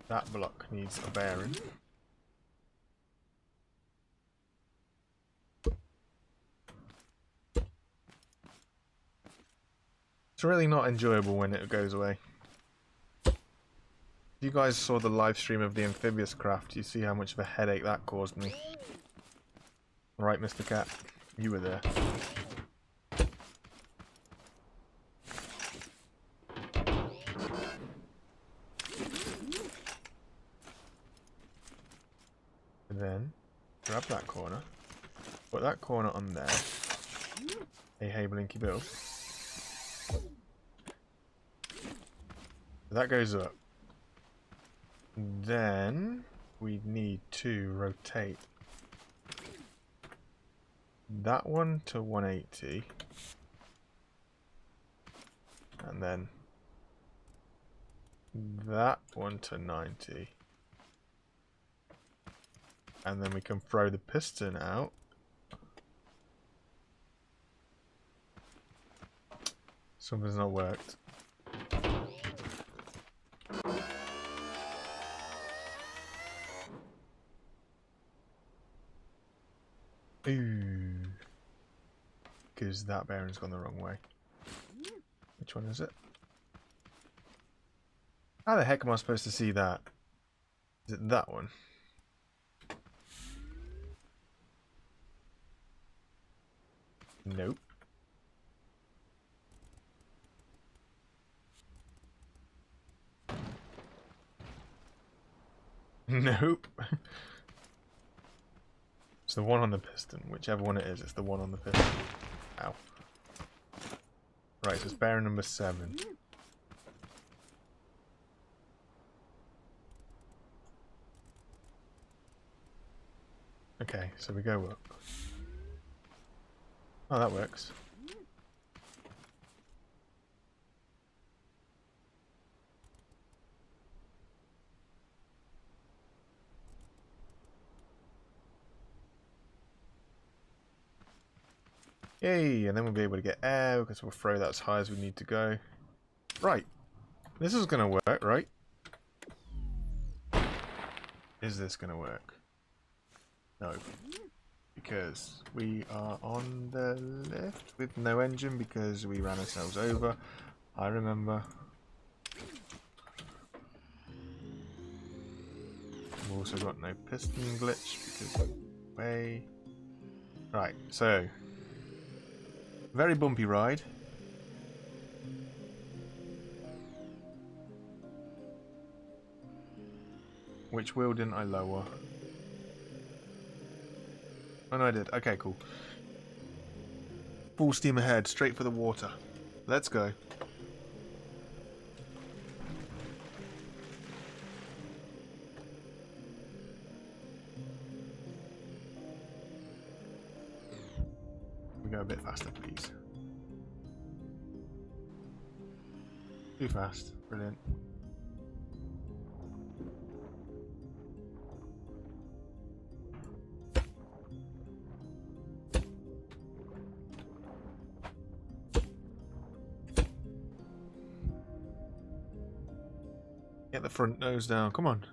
that block needs a bearing. It's really not enjoyable when it goes away. If you guys saw the live stream of the amphibious craft, you see how much of a headache that caused me. Right, Mr. Cat? You were there. And then, grab that corner. Put that corner on there. Hey, Blinky Bill. That goes up. Then we need to rotate that one to 180. And then that one to 90. And then we can throw the piston out. Something's not worked. Ooh. Because that bearing's gone the wrong way. Which one is it? How the heck am I supposed to see that? Is it that one? Nope. Nope. It's the one on the piston. Whichever one it is, it's the one on the piston. Ow. Right, so it's bearing number 7. Okay, so we go up. Oh, that works. Yay, and then we'll be able to get air because we'll throw that as high as we need to go. Right, this is going to work, right? Is this going to work? No, because we are on the left with no engine because we ran ourselves over. I remember. We've also got no piston glitch because way. Right, so very bumpy ride. Which wheel didn't I lower? Oh no, I did. Okay, cool. Full steam ahead, straight for the water. Let's go. We go a bit faster, please. Too fast. Brilliant. Get the front nose down. Come on.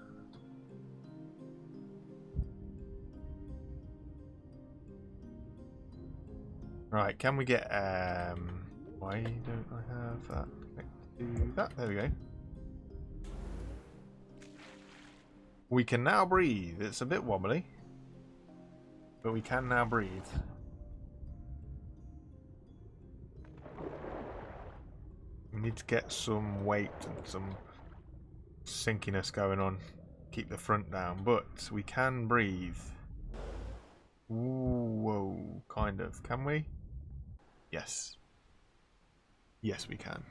Right, can we get why don't I have that? Do that. There we go. We can now breathe. It's a bit wobbly, but we can now breathe. We need to get some weight and some sinkiness going on. Keep the front down, but we can breathe. Ooh, whoa, kind of. Can we? Yes. Yes, we can.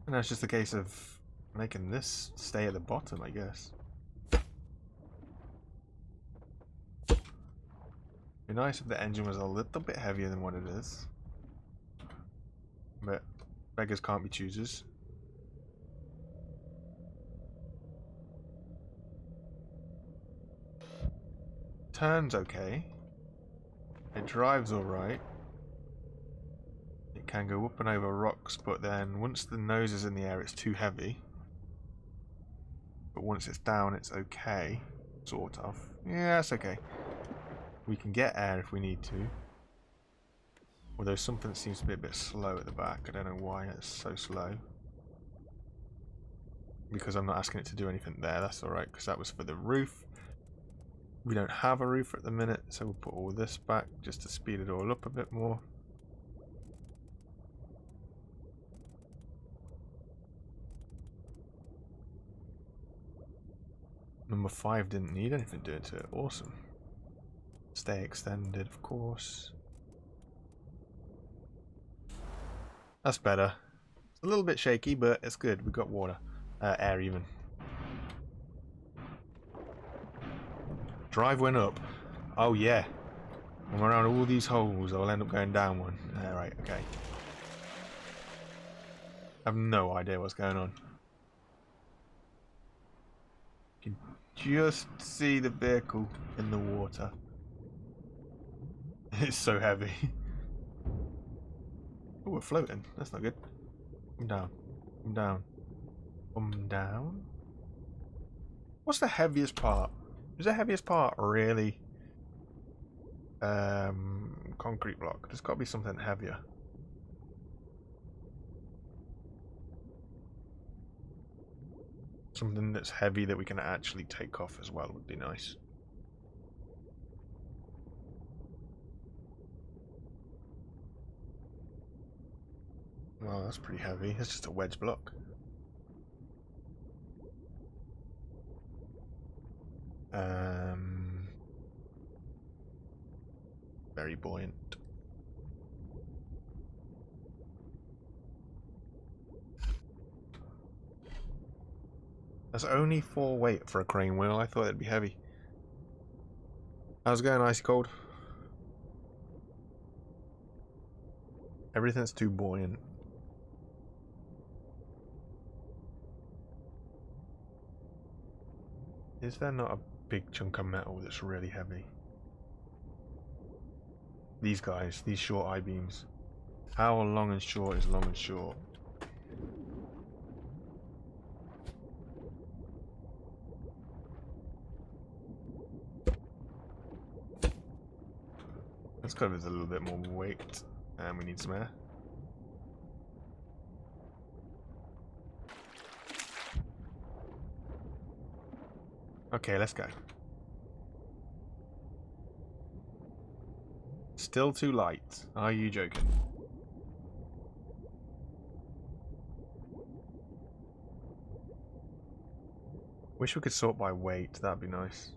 And that's just a case of making this stay at the bottom, I guess. Be nice if the engine was a little bit heavier than what it is. But beggars can't be choosers. Turns okay. It drives alright. It can go up and over rocks, but then once the nose is in the air, it's too heavy. But once it's down, it's okay. Sort of. Yeah, it's okay. We can get air if we need to. Although something seems to be a bit slow at the back. I don't know why it's so slow. Because I'm not asking it to do anything there. That's alright, because that was for the roof. We don't have a roof at the minute, so we'll put all this back just to speed it all up a bit more. Number 5 didn't need anything doing to it. Awesome. Stay extended, of course. That's better. It's a little bit shaky, but it's good. We've got water. Air even. Drive went up. Oh yeah. I'm around all these holes, I'll end up going down one. Right, okay. I have no idea what's going on. You can just see the vehicle in the water. It's so heavy. Oh, we're floating. That's not good. Come down. Come down. Come down. What's the heaviest part? Is the heaviest part really concrete block? There's got to be something heavier. Something that's heavy that we can actually take off as well would be nice. Well, that's pretty heavy. It's just a wedge block. Very buoyant. That's only 4 weight for a crane wheel. I thought it'd be heavy. How's it going, Icy Cold? Everything's too buoyant. Is there not a big chunk of metal that's really heavy? These guys, these short I-beams. How long and short is long and short? Let's go with a little bit more weight, and we need some air. Okay, let's go. Still too light. Are you joking? Wish we could sort by weight. That'd be nice.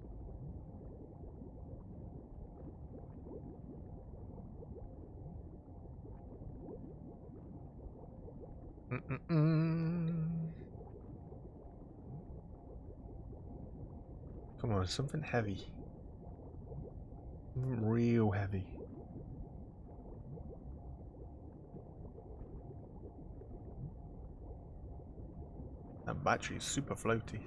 Come on, something heavy. Real heavy. That battery is super floaty.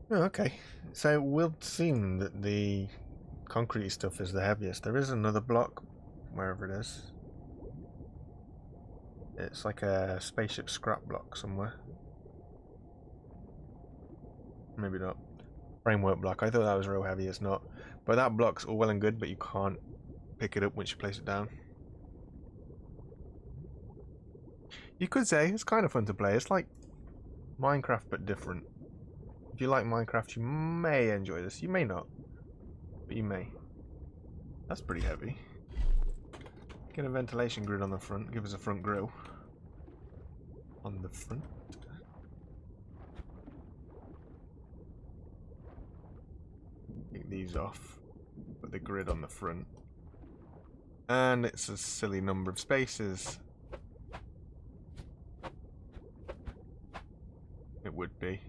Oh, okay, so it would seem that the concrete stuff is the heaviest. There is another block, wherever it is. It's like a spaceship scrap block somewhere. Maybe not. Framework block. I thought that was real heavy. It's not. But that block's all well and good, but you can't pick it up once you place it down. You could say it's kind of fun to play. It's like Minecraft, but different. If you like Minecraft, you may enjoy this. You may not, but you may. That's pretty heavy. Get a ventilation grid on the front. Give us a front grill. On the front. Take these off. Put the grid on the front. And it's a silly number of spaces. It would be.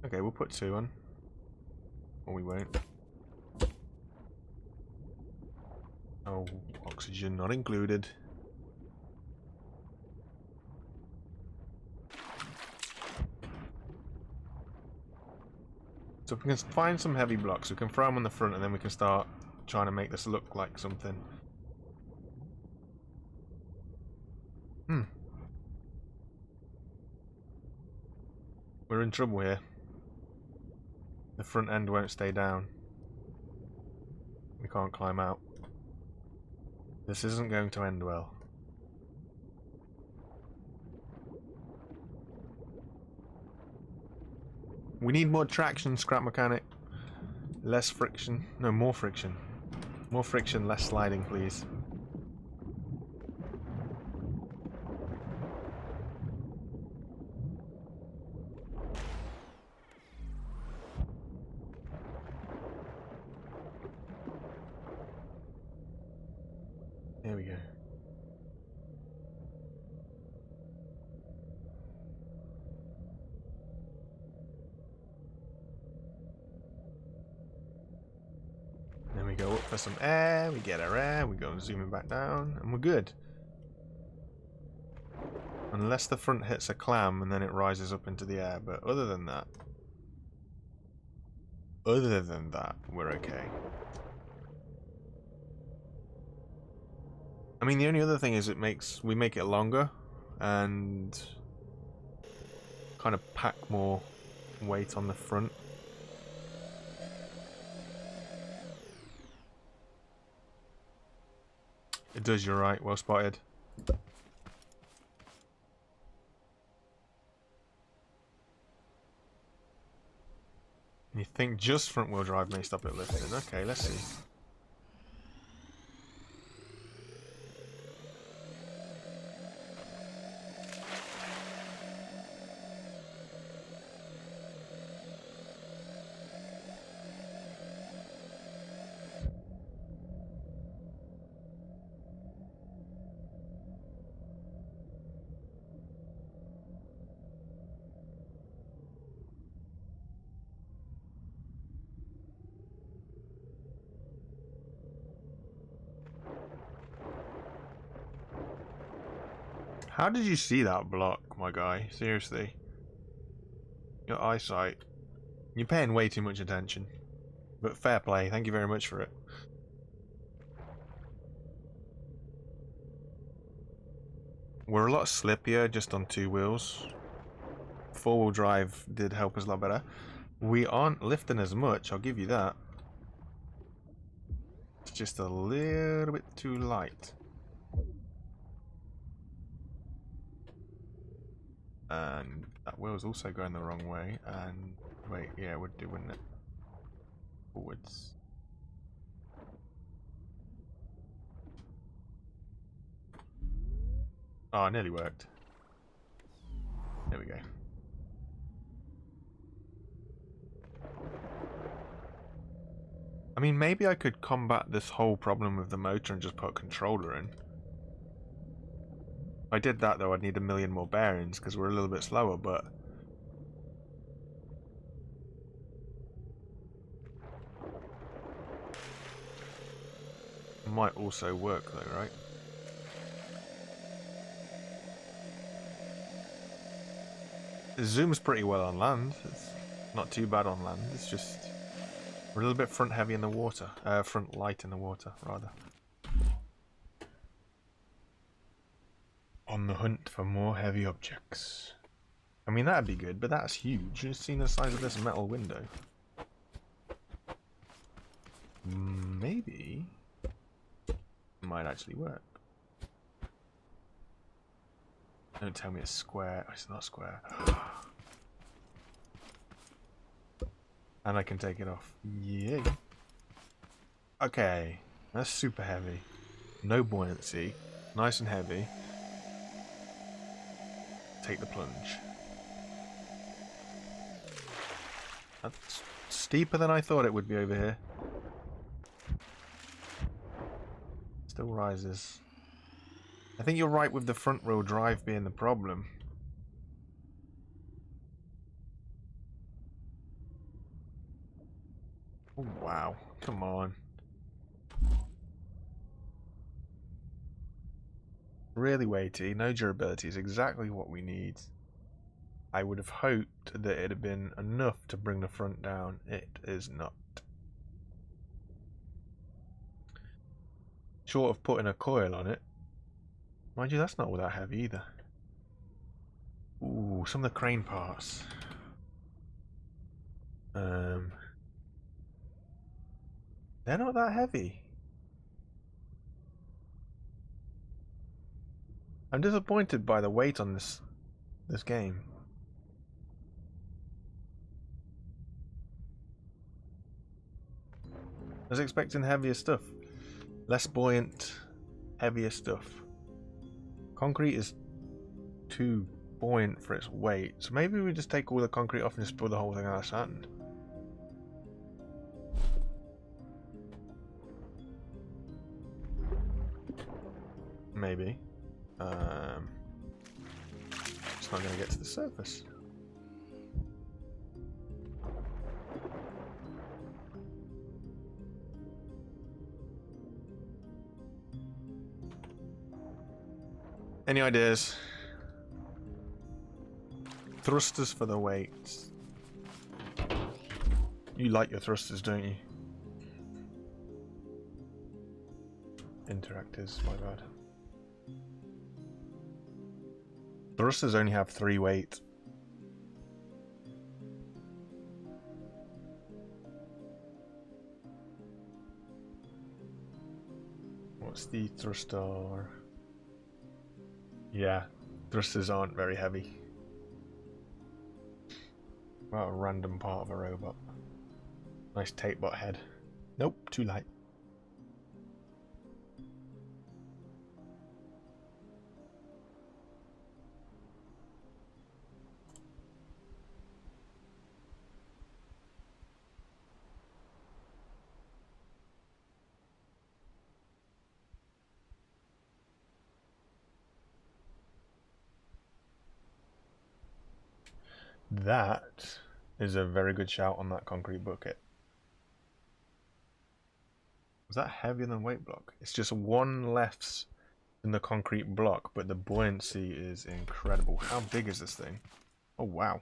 Okay, we'll put 2 on. Or we won't. Oh, oxygen not included. So if we can find some heavy blocks, we can throw them on the front and then we can start trying to make this look like something. We're in trouble here. The front end won't stay down. We can't climb out. This isn't going to end well. We need more traction, scrap mechanic. Less friction. No, more friction. More friction, less sliding, please. There we go. Then we go up for some air, we get our air, we go zooming back down, and we're good. Unless the front hits a clam and then it rises up into the air, but other than that, we're okay. I mean, the only other thing is we make it longer and kind of pack more weight on the front. It does, you're right, well spotted. You think just front wheel drive may stop it lifting? Okay, let's see. How did you see that block, my guy? Seriously. Your eyesight. You're paying way too much attention. But fair play, thank you very much for it. We're a lot slippier just on 2 wheels. 4-wheel drive did help us a lot better. We aren't lifting as much, I'll give you that. It's just a little bit too light. And that wheel's also going the wrong way, and wait, yeah, it would do, wouldn't it? Forwards. Oh, it nearly worked. There we go. I mean, maybe I could combat this whole problem with the motor and just put a controller in. If I did that though, I'd need 1,000,000 more bearings because we're a little bit slower, but it might also work though, right? It zooms pretty well on land. It's not too bad on land. It's just we're a little bit front heavy in the water. Front light in the water, rather. On the hunt for more heavy objects. I mean, that'd be good, but that's huge. You've seen the size of this metal window. Maybe it might actually work. Don't tell me it's square. Oh, it's not square. And I can take it off. Yay. Okay, that's super heavy. No buoyancy. Nice and heavy. Take the plunge. That's steeper than I thought it would be over here. Still rises. I think you're right with the front wheel drive being the problem. Oh, wow. Come on. Really weighty. No durability is exactly what we need. I would have hoped that it had been enough to bring the front down. It is not. Short of putting a coil on it. Mind you, that's not all that heavy either. Ooh, some of the crane parts. They're not that heavy. I'm disappointed by the weight on this game. I was expecting heavier stuff. Less buoyant, heavier stuff. Concrete is too buoyant for its weight, so maybe we just take all the concrete off and just put the whole thing out of sand. Maybe. It's not going to get to the surface. Any ideas? Thrusters for the weights. You like your thrusters, don't you? Interactors, my bad. Thrusters only have 3 weight. What's the thruster? Yeah, thrusters aren't very heavy. What a random part of a robot. Nice tape bot head. Nope, too light. That is a very good shout on that concrete bucket. Was that heavier than weight block? It's just 1 less than the concrete block, but the buoyancy is incredible. How big is this thing? Oh, wow.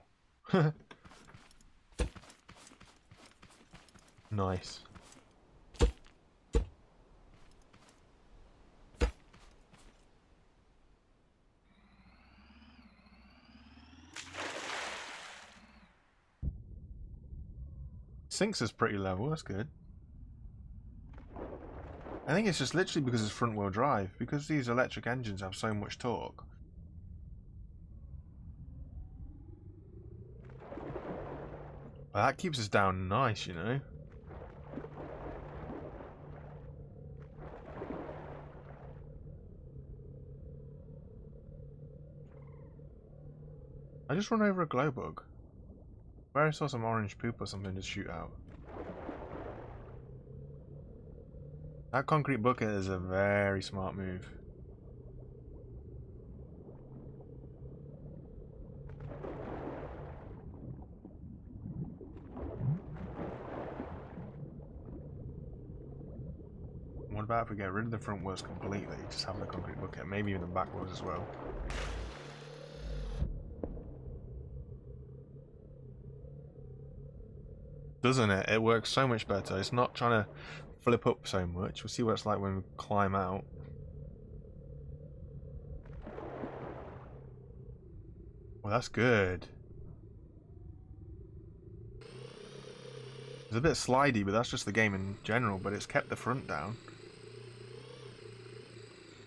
Nice. Sinks is pretty level, that's good. I think it's just literally because it's front wheel drive, because these electric engines have so much torque. Well, that keeps us down nice, you know. I just run over a glow bug. Where I saw some orange poop or something to shoot out. That concrete bucket is a very smart move. What about if we get rid of the front wheels completely, just have the concrete bucket, maybe even the back wheels as well. Doesn't it? It works so much better. It's not trying to flip up so much. We'll see what it's like when we climb out. Well, that's good. It's a bit slidey, but that's just the game in general, but it's kept the front down.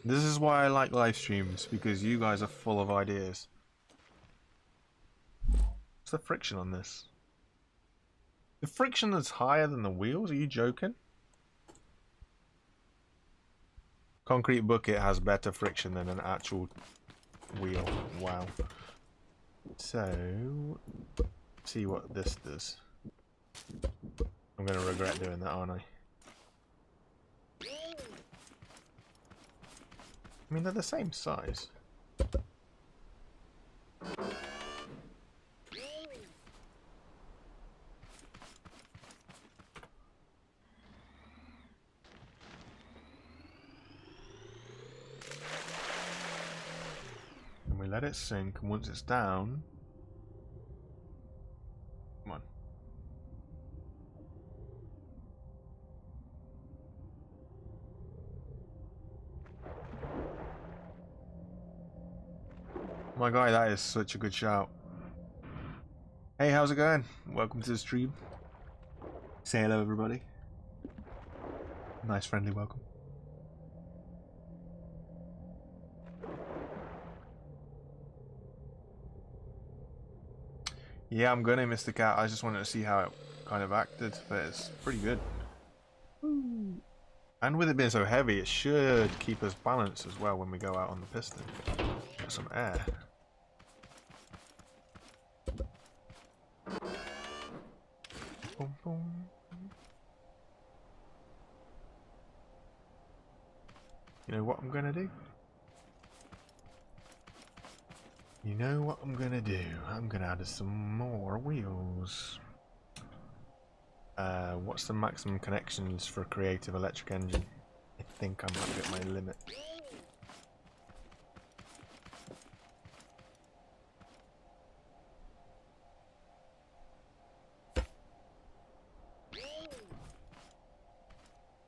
This is why I like live streams, because you guys are full of ideas. What's the friction on this? The friction is higher than the wheels? Are you joking? Concrete bucket has better friction than an actual wheel. Wow. So, see what this does. I'm going to regret doing that, aren't I? I mean, they're the same size. And we let it sink, and once it's down... Come on. My guy, that is such a good shout. Hey, how's it going? Welcome to the stream. Say hello, everybody. Nice friendly welcome. Yeah, I'm gonna miss the cat. I just wanted to see how it kind of acted, but it's pretty good. And with it being so heavy, it should keep us balanced as well when we go out on the piston. Get some air. Boom, boom. You know what I'm gonna do? You know what I'm gonna do? I'm gonna add some more wheels. What's the maximum connections for a creative electric engine? I think I might get my limit.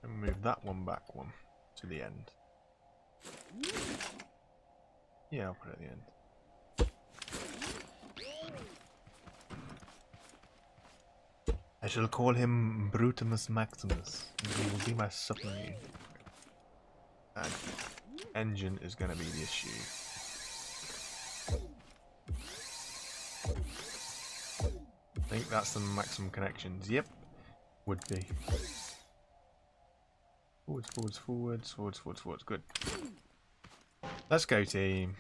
And move that one back one to the end. Yeah, I'll put it at the end. I shall call him Brutimus Maximus. He will be my submarine. And engine is going to be the issue. I think that's the maximum connections. Yep, would be. Forwards, forwards, forwards, forwards, forwards, forwards. Good. Let's go, team.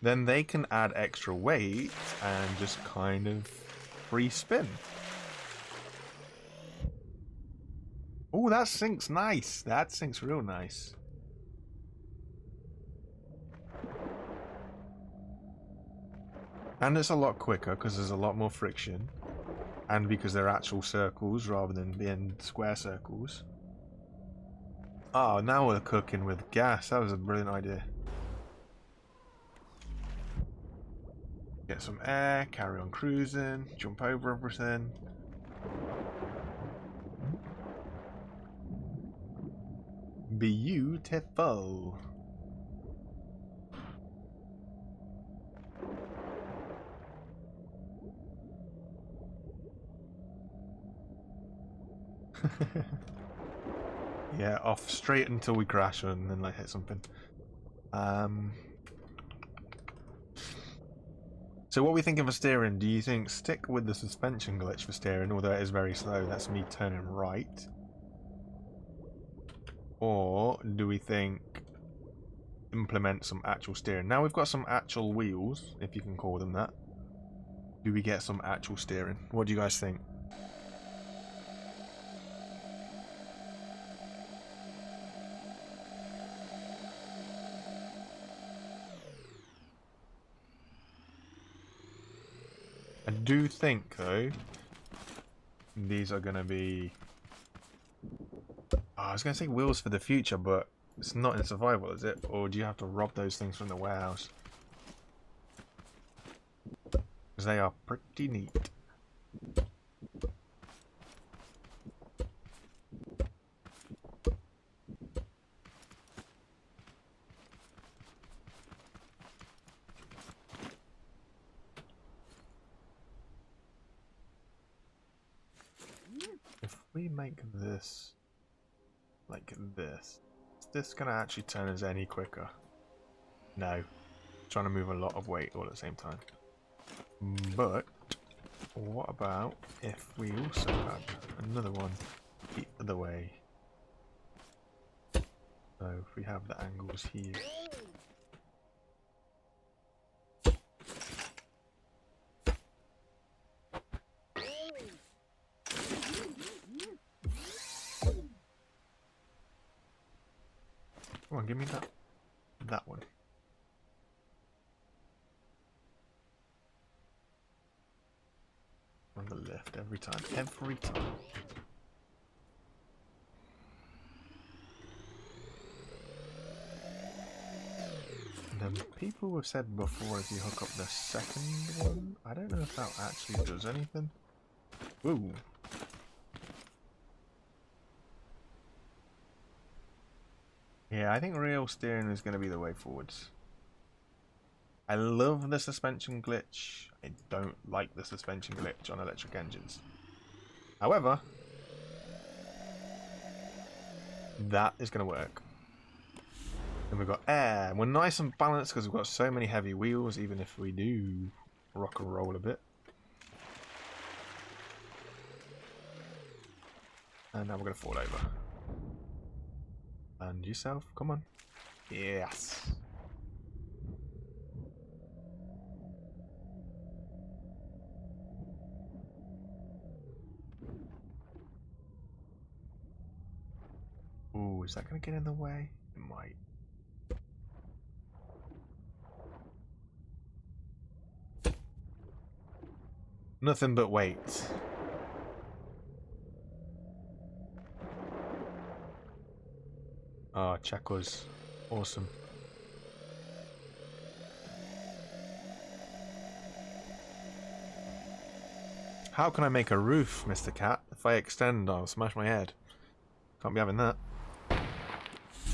Then they can add extra weight and just kind of free spin. Oh, that sinks nice. That sinks real nice. And it's a lot quicker because there's a lot more friction. And because they're actual circles rather than being square circles. Oh, now we're cooking with gas. That was a brilliant idea. Get some air, carry on cruising, jump over everything. Beautiful. Yeah, off straight until we crash and then like hit something. So what are we thinking for steering? Do you think stick with the suspension glitch for steering, although it is very slow? That's me turning right. Or do we think implement some actual steering? Now we've got some actual wheels, if you can call them that. Do we get some actual steering? What do you guys think? I do think, though, these are going to be... Oh, I was going to say wheels for the future, but it's not in survival, is it? Or do you have to rob those things from the warehouse? Because they are pretty neat. we make this like this, is this gonna actually turn us any quicker? No. Trying to move a lot of weight all at the same time. But what about if we also had another one the other way? So if we have the angles here. Come on, give me that one. On the left every time. Every time. And then people have said before if you hook up the second one, I don't know if that actually does anything. Ooh. Yeah, I think real steering is going to be the way forwards. I love the suspension glitch. I don't like the suspension glitch on electric engines. However, that is going to work. And we've got air. And we're nice and balanced because we've got so many heavy wheels, even if we do rock and roll a bit. And now we're going to fall over. And yourself, come on. Yes. Ooh, is that going to get in the way? It might. Nothing but weight. Ah, Checo's awesome. How can I make a roof, Mr. Cat? If I extend, I'll smash my head. Can't be having that.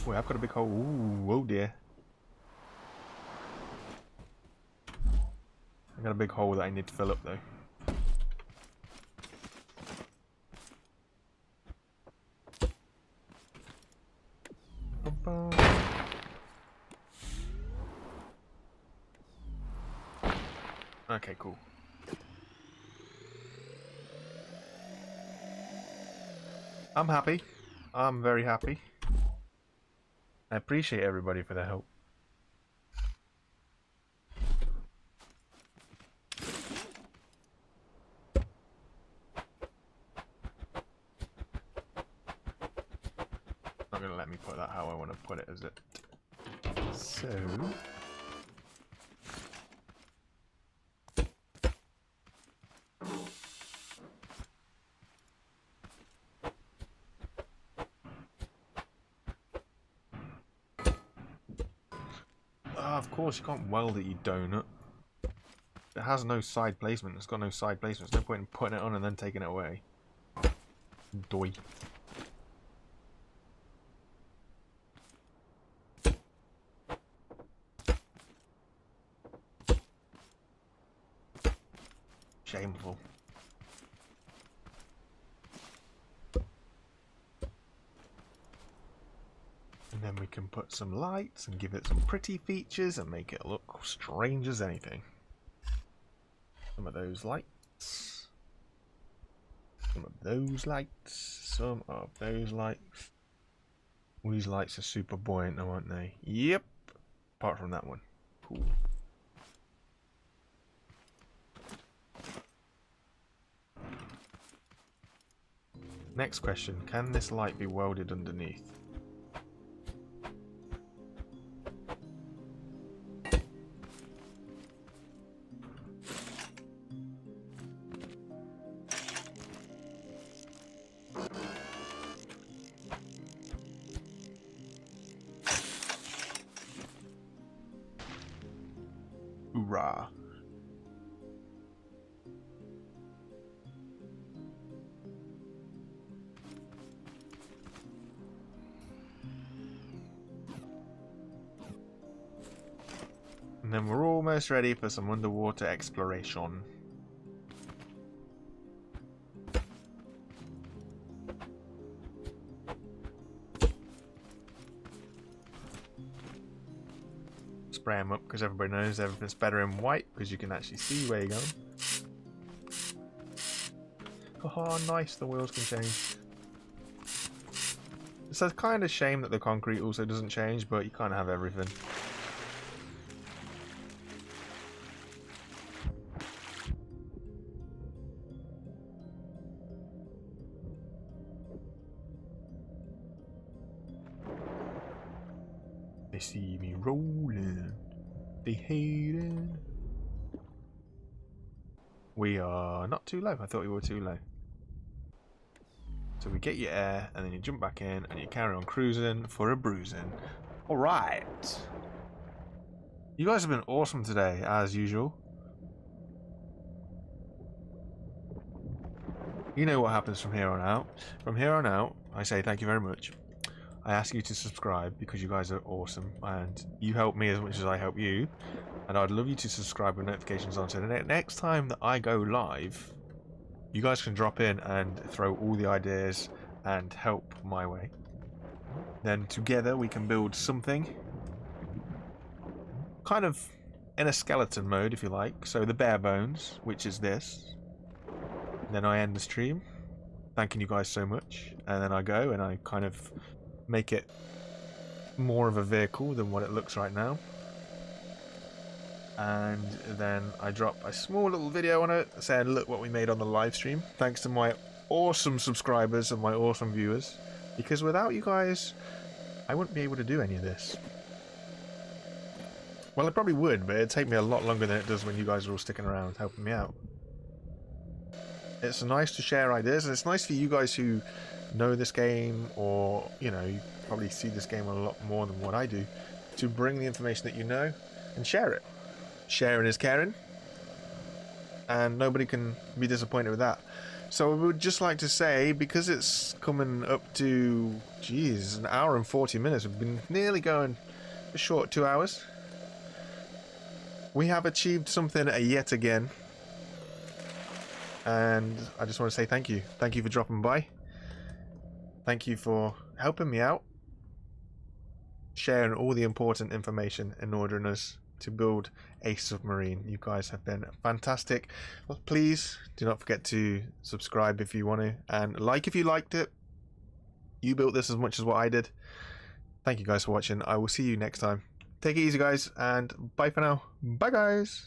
Wait, I've got a big hole. Ooh, oh dear. I've got a big hole that I need to fill up, though. Okay, cool. I'm happy. I'm very happy. I appreciate everybody for their help. Not gonna let me put that how I want to put it, is it? So of course you can't weld it, you donut. It has no side placement. It's got no side placement. There's no point in putting it on and then taking it away. Doy. Shameful. And then we can put some lights and give it some pretty features and make it look strange as anything. Some of those lights. Some of those lights. Some of those lights. All these lights are super buoyant now, aren't they? Yep. Apart from that one. Cool. Next question. Can this light be welded underneath? Hoorah. And then we're almost ready for some underwater exploration. spray them up because everybody knows everything's better in white because you can actually see where you're going. Oh, nice, the wheels can change. It's a kind of shame that the concrete also doesn't change, but you can't have everything. They see me rolling, they hating. We are not too low. I thought we were too low. So we get your air, and then you jump back in, and you carry on cruising for a bruising. Alright. You guys have been awesome today, as usual. You know what happens from here on out. From here on out, I say thank you very much. I ask you to subscribe because you guys are awesome, and you help me as much as I help you. And I'd love you to subscribe with notifications on, so the next time that I go live, you guys can drop in and throw all the ideas and help my way. Then together we can build something kind of in a skeleton mode, if you like. So the bare bones, which is this. Then I end the stream, thanking you guys so much. And then I go and I kind of make it more of a vehicle than what it looks right now. And then I drop a small little video on it saying, look what we made on the live stream, thanks to my awesome subscribers and my awesome viewers, because without you guys I wouldn't be able to do any of this. Well, I probably would, but it'd take me a lot longer than it does when you guys are all sticking around helping me out. It's nice to share ideas, and it's nice for you guys who know this game, or you know, you probably see this game a lot more than what I do, to bring the information that you know and share it. Sharing is caring, and nobody can be disappointed with that. So I would just like to say, because it's coming up to, geez, an hour and 40 minutes, we've been nearly going a short 2 hours. We have achieved something yet again, and I just want to say thank you. Thank you for dropping by. Thank you for helping me out, sharing all the important information in order for us to build a submarine. You guys have been fantastic. Well, please do not forget to subscribe if you want to, and like if you liked it. You built this as much as what I did. Thank you guys for watching. I will see you next time. Take it easy, guys, and bye for now. Bye, guys.